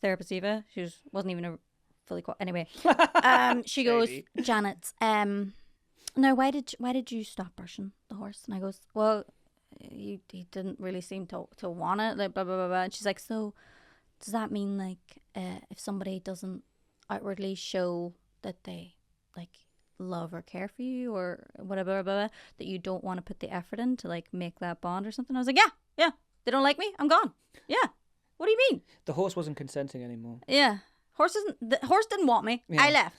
therapist Eva. She wasn't even a fully anyway. She goes, Janet, no, why did you stop brushing the horse? And I goes, well, he didn't really seem to want it, like blah blah blah blah. And she's like, so does that mean like if somebody doesn't outwardly show that they like love or care for you or whatever, blah, blah, that you don't want to put the effort in to like make that bond or something? I was like, yeah, they don't like me, I'm gone. Yeah, what do you mean? The horse wasn't consenting anymore. Yeah, the horse didn't want me. Yeah. I left.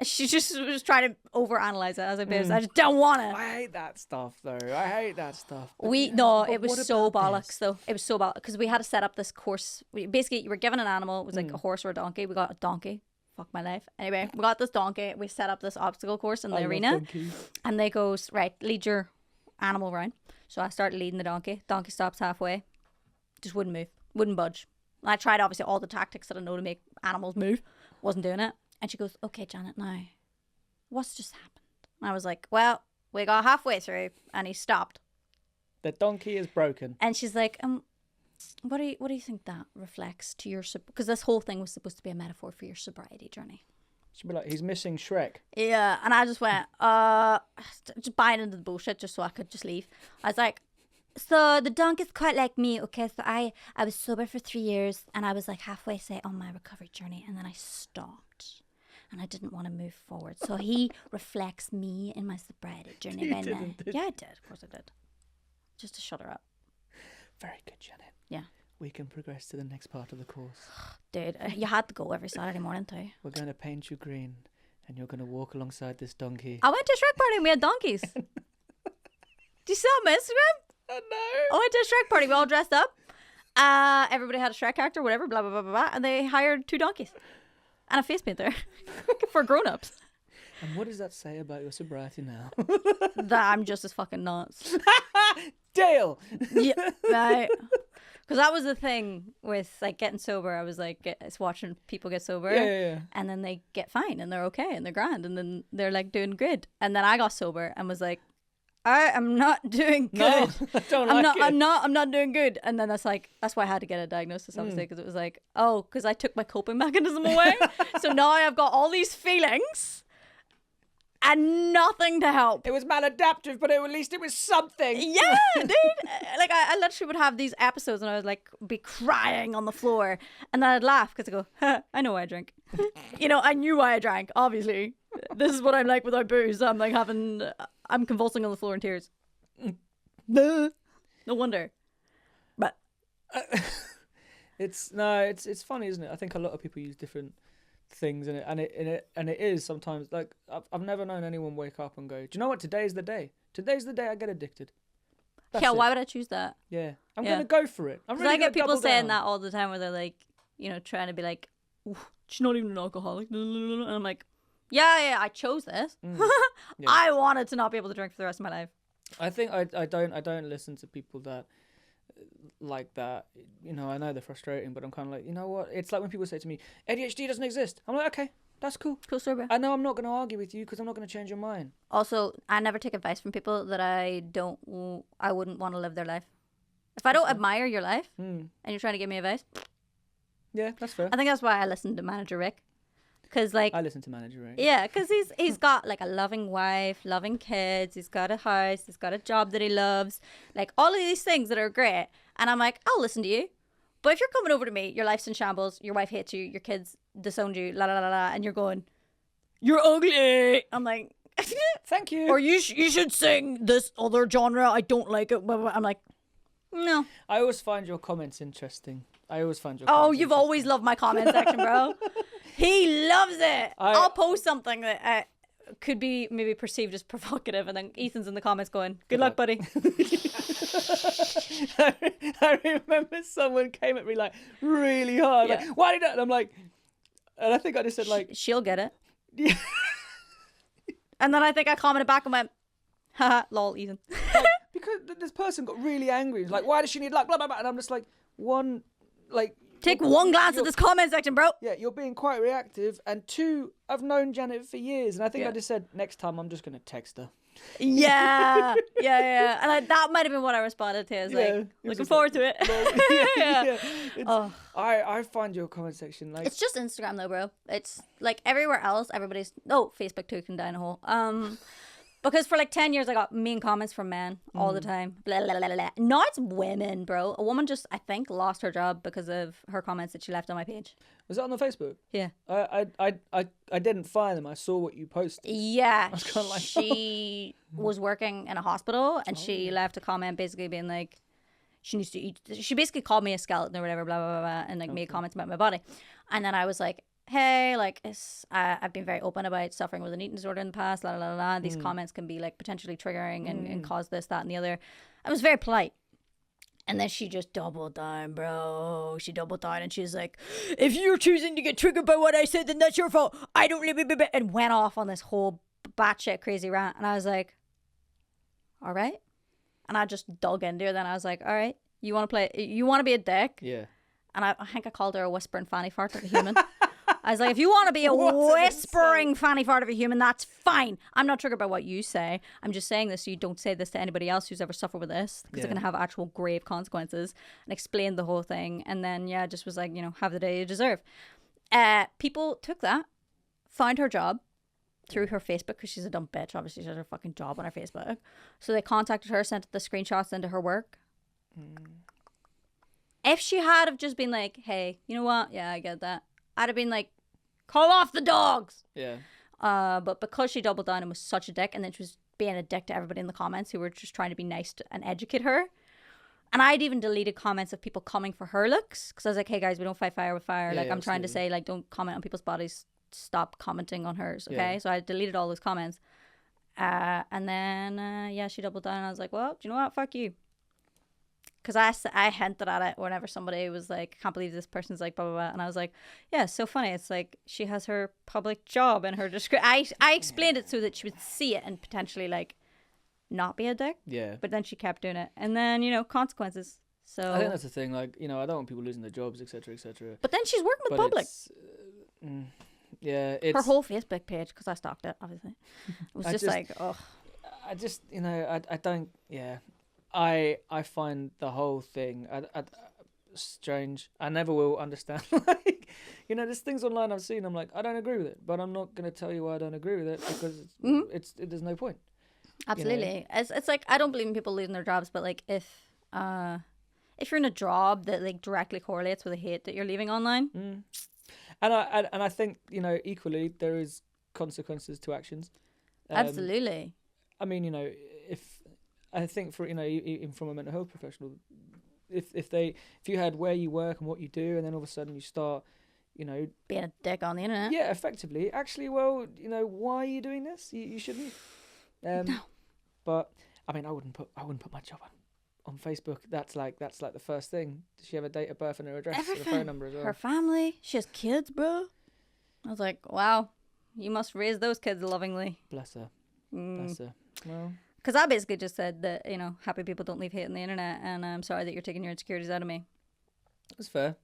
She just was trying to overanalyze it. I was like, babes, I just don't want it. I hate that stuff, though. I hate that stuff. It was so bollocks, though. It was so bollocks because we had to set up this course. Basically, you were given an animal. It was like a horse or a donkey. We got a donkey. Fuck my life. Anyway, we got this donkey. We set up this obstacle course in the arena. And they goes, right, lead your animal around. So I started leading the donkey. Donkey stops halfway. Just wouldn't move. Wouldn't budge. And I tried, obviously, all the tactics that I know to make animals move. Wasn't doing it. And she goes, okay, Janet, now, what's just happened? And I was like, well, we got halfway through and he stopped. The donkey is broken. And she's like, what do you think that reflects to your... Because this whole thing was supposed to be a metaphor for your sobriety journey. She'd be like, he's missing Shrek. Yeah, and I just went, just buying into the bullshit just so I could just leave. I was like, so the donkey's quite like me, okay? So I was sober for 3 years and I was like halfway, say, on my recovery journey, and then I stopped. and I didn't want to move forward. So he reflects me in my sobriety journey. You didn't, did Yeah, I did. Of course I did. Just to shut her up. Very good, Janet. Yeah. We can progress to the next part of the course. Dude, you had to go every Saturday morning too. We're going to paint you green, and you're going to walk alongside this donkey. I went to a Shrek party and we had donkeys. Do you see on my Instagram? Oh, no. I went to a Shrek party. We all dressed up. Everybody had a Shrek character, whatever, blah, blah, blah, blah, blah. And they hired 2 donkeys and a face painter for grown-ups. And what does that say about your sobriety now? That I'm just as fucking nuts. Dale! Yeah, right. Because that was the thing with like getting sober. I was like, it's watching people get sober, Yeah. and then they get fine and they're okay and they're grand and then they're like doing good. And then I got sober and was like, I am not doing good. No, I don't like it. I'm not doing good. And then that's why I had to get a diagnosis, obviously, because it was like, oh, because I took my coping mechanism away. So now I've got all these feelings and nothing to help. It was maladaptive, but at least it was something. Yeah, dude. Like I literally would have these episodes and I would like be crying on the floor, and then I'd laugh because I go, I know why I drink. I knew why I drank. Obviously, this is what I'm like without booze. I'm convulsing on the floor in tears. No wonder. But It's funny, isn't it? I think a lot of people use different things in it, and it is sometimes like I've never known anyone wake up and go, do you know what, today's the day I get addicted. That's yeah, it. why would I choose that? Yeah, I'm Yeah. gonna go for it. I'm Because really I get gonna people double saying down. that all the time where they're like, trying to be like, she's not even an alcoholic. And I'm like, yeah, I chose this. Yeah. I wanted to not be able to drink for the rest of my life. I think I don't listen to people that like that. I know they're frustrating, but I'm kind of like, you know what? It's like when people say to me, ADHD doesn't exist. I'm like, okay, that's cool. Cool story. I know I'm not going to argue with you because I'm not going to change your mind. Also, I never take advice from people that I wouldn't want to live their life. If I don't admire your life and you're trying to give me advice, Yeah, that's fair. I think that's why I listen to Manager Rick. Because like, I listen to Manager Rick. yeah, because he's got like a loving wife, loving kids, he's got a house, he's got a job that he loves, like all of these things that are great. And I'm like, I'll listen to you. But if you're coming over to me, your life's in shambles, your wife hates you, your kids disowned you, la la la la, and you're going, you're ugly. I'm like, Thank you. or you should sing this other genre. I don't like it. I'm like, no. I always find your comments interesting. Oh, you've always loved my comment section, bro. He loves it. I'll post something that could be maybe perceived as provocative, and then Ethan's in the comments going, good luck, buddy. I remember someone came at me like really hard. Yeah. Like, why did that? And I'm like, and I think I just said like, She'll get it. yeah. And then I think I commented back and went, haha, lol, Ethan. Like, because this person got really angry. He's like, why does she need luck? Blah blah blah. And I'm just like, Take one glance at this comment section, bro. Yeah, you're being quite reactive. And 2, I've known Janet for years, and I think Yeah. I just said next time I'm just gonna text her. Yeah. And that might have been what I responded to. Is Yeah, like, it was looking just forward to it. Yeah. It's, Oh. I find your comment section like It's just Instagram though, bro. It's like everywhere else, everybody's Facebook too can die in a hole. Because for like 10 years I got mean comments from men all the time. Blah, blah, blah, blah. Now it's women, bro. A woman just, I think, lost her job because of her comments that she left on my page. was that on the Facebook? Yeah. I didn't find them. I saw what you posted. Yeah. was kinda like, She was working in a hospital and she left a comment basically being like, she needs to eat. She basically called me a skeleton or whatever, blah, blah, blah, blah, and like made comments about my body. And then I was like, hey, like, I've been very open about suffering with an eating disorder in the past, la, la, la, la. These comments can be like potentially triggering and cause this, that, and the other. I was very polite. And then she just doubled down, bro. She doubled down and she's like, if you're choosing to get triggered by what I said, then that's your fault. I don't live it. And went off on this whole batshit crazy rant. And I was like, all right. And I just dug into her. Then I was like, all right, you want to be a dick? Yeah. And I think I called her a whispering fanny fart of a human. I was like, if you want to be a What an whispering fanny fart of a human, that's fine. I'm not triggered by what you say. I'm just saying this so you don't say this to anybody else who's ever suffered with this, because Yeah. it can have actual grave consequences. And explained the whole thing. And then, yeah, just was like, have the day you deserve. People took that, found her job through her Facebook, because she's a dumb bitch. Obviously, she has her fucking job on her Facebook. So they contacted her, sent the screenshots into her work. If she had have just been like, hey, you know what? Yeah, I get that. I'd have been like, call off the dogs. Yeah. But because she doubled down and was such a dick, and then she was being a dick to everybody in the comments who were just trying to be nice and educate her. And I'd even deleted comments of people coming for her looks, because I was like, hey guys, we don't fight fire with fire. Yeah, like, yeah, I'm trying to absolutely. say, like, don't comment on people's bodies. Stop commenting on hers, okay? Yeah. So I deleted all those comments. And then, she doubled down, and I was like, well, do you know what? Fuck you. Because I hinted at it whenever somebody was like, I can't believe this person's like, blah, blah, blah. And I was like, yeah, it's so funny. It's like, she has her public job and her description. I explained it so that she would see it and potentially, like, not be a dick. Yeah. But then she kept doing it. And then, consequences. So I think that's the thing. Like, I don't want people losing their jobs, etc., etc. But then she's working with public. Yeah, it's Her whole Facebook page, because I stalked it, obviously. It was I just like, oh. I just, I don't. Yeah, I find the whole thing strange. I never will understand. Like, there's things online I've seen. I'm like, I don't agree with it, but I'm not gonna tell you why I don't agree with it, because there's no point. Absolutely. It's like, I don't believe in people losing their jobs, but like if you're in a job that like directly correlates with the hate that you're leaving online. And I think, equally there is consequences to actions. Absolutely. I mean, if I think for even from a mental health professional, if you had where you work and what you do, and then all of a sudden you start, being a dick on the internet. Yeah, effectively. Actually, well, why are you doing this? You shouldn't. No. But I mean, I wouldn't put my job on Facebook. That's like the first thing. Does she have a date of birth and her address and a phone number as well? Her family. She has kids, bro. I was like, wow, you must raise those kids lovingly. Bless her. Bless her. Well, because I basically just said that, happy people don't leave hate on the internet, and I'm sorry that you're taking your insecurities out of me. that's fair.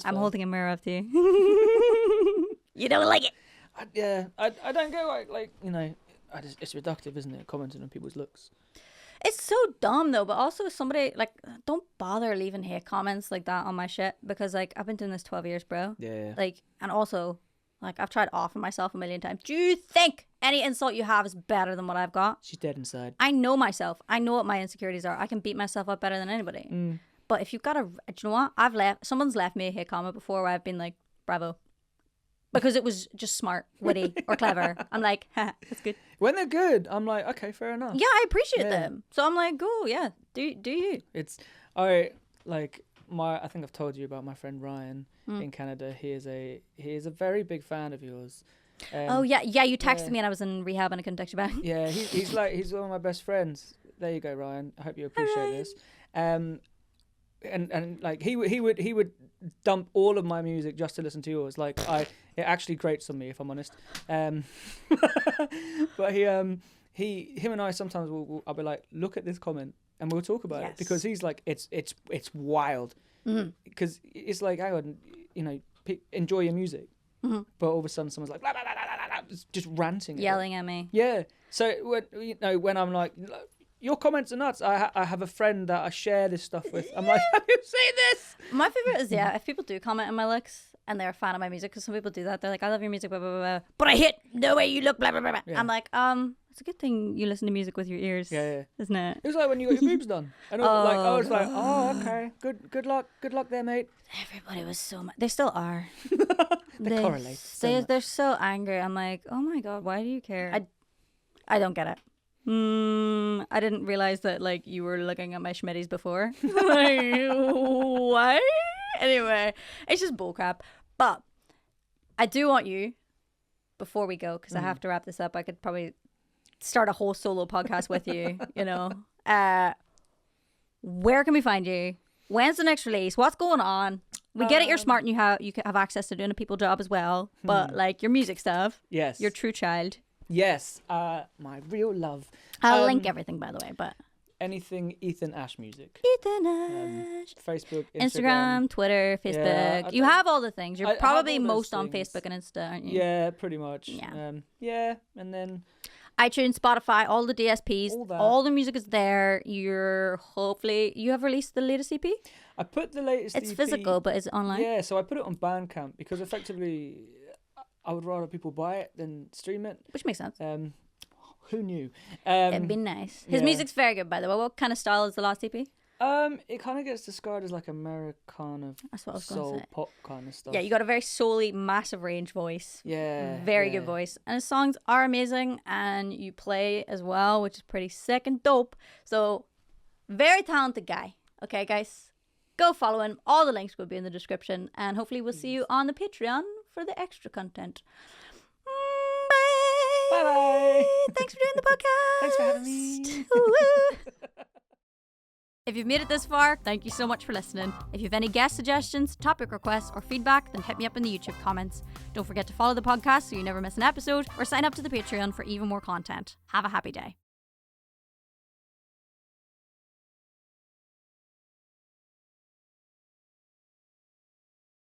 I'm holding a mirror up to you. You don't like it. I don't go like it's reductive, isn't it? Commenting on people's looks. It's so dumb though, but also somebody like, don't bother leaving hate comments like that on my shit, because like I've been doing this 12 years, bro. Yeah. Like, and also like I've tried offing myself a million times. Do you think any insult you have is better than what I've got? She's dead inside. I know myself. I know what my insecurities are. I can beat myself up better than anybody. But if you've got do you know what? Someone's left me a hate comment before where I've been like, bravo. Because it was just smart, witty, or clever. I'm like, ha, that's good. When they're good, I'm like, okay, fair enough. Yeah, I appreciate them. So I'm like, go, yeah, do you? I think I've told you about my friend Ryan in Canada. He is a very big fan of yours. You texted me and I was in rehab and I couldn't text you back. Yeah, he's one of my best friends. There you go, Ryan. I hope you appreciate this. And like he would dump all of my music just to listen to yours. Like it actually grates on me, if I'm honest. But him and I sometimes I'll be like, look at this comment and we'll talk about it, because he's like, it's wild, because it's like, hang on, enjoy your music, but all of a sudden someone's like blah, blah, blah, blah, blah, just ranting, yelling at me. Yeah. So when I'm like, your comments are nuts. I have a friend that I share this stuff with. I'm like, have you seen this? My favorite is, if people do comment on my looks and they're a fan of my music, because some people do that. They're like, I love your music, blah, blah, blah, blah, but I hate the way you look, blah, blah, blah, blah. Yeah. I'm like, it's a good thing you listen to music with your ears. Yeah. Isn't it? It was like when you got your boobs done. And I was like, oh, okay. Good luck there, mate. Everybody was so mad. They still are. they correlate. They're so angry. I'm like, oh my God, why do you care? I don't get it. I didn't realize that like you were looking at my schmitties before. Like, what? Anyway, it's just bullcrap. But I do want you, before we go, because I have to wrap this up. I could probably start a whole solo podcast with you. Where can we find you? When's the next release? What's going on? We get it. You're smart and you have access to doing a people job as well. But like your music stuff. Yes. Your true child. Yes, my real love. I'll link everything, by the way, but anything Ethan Ash music. Ethan Ash. Facebook, Instagram, Twitter, Facebook. Yeah, you have all the things. You're probably most on things. Facebook and Insta, aren't you? Yeah, pretty much. Yeah. And then iTunes, Spotify, all the DSPs, all the music is there. You have released the latest EP? I put the latest It's EP, physical, but is it online? Yeah, so I put it on Bandcamp because effectively I would rather people buy it than stream it. Which makes sense. Who knew? It'd be nice. His music's very good, by the way. What kind of style is the last EP? It kind of gets described as like Americana That's what I was going soul to say. pop kind of stuff. Yeah, you got a very soul-y, massive range voice. Yeah. Very good voice. And his songs are amazing, and you play as well, which is pretty sick and dope. So, very talented guy. Okay, guys? Go follow him. All the links will be in the description, and hopefully we'll see you on the Patreon for the extra content. Bye! Bye-bye! Thanks for doing the podcast! Thanks for having me! If you've made it this far, thank you so much for listening. If you have any guest suggestions, topic requests, or feedback, then hit me up in the YouTube comments. Don't forget to follow the podcast so you never miss an episode, or sign up to the Patreon for even more content. Have a happy day.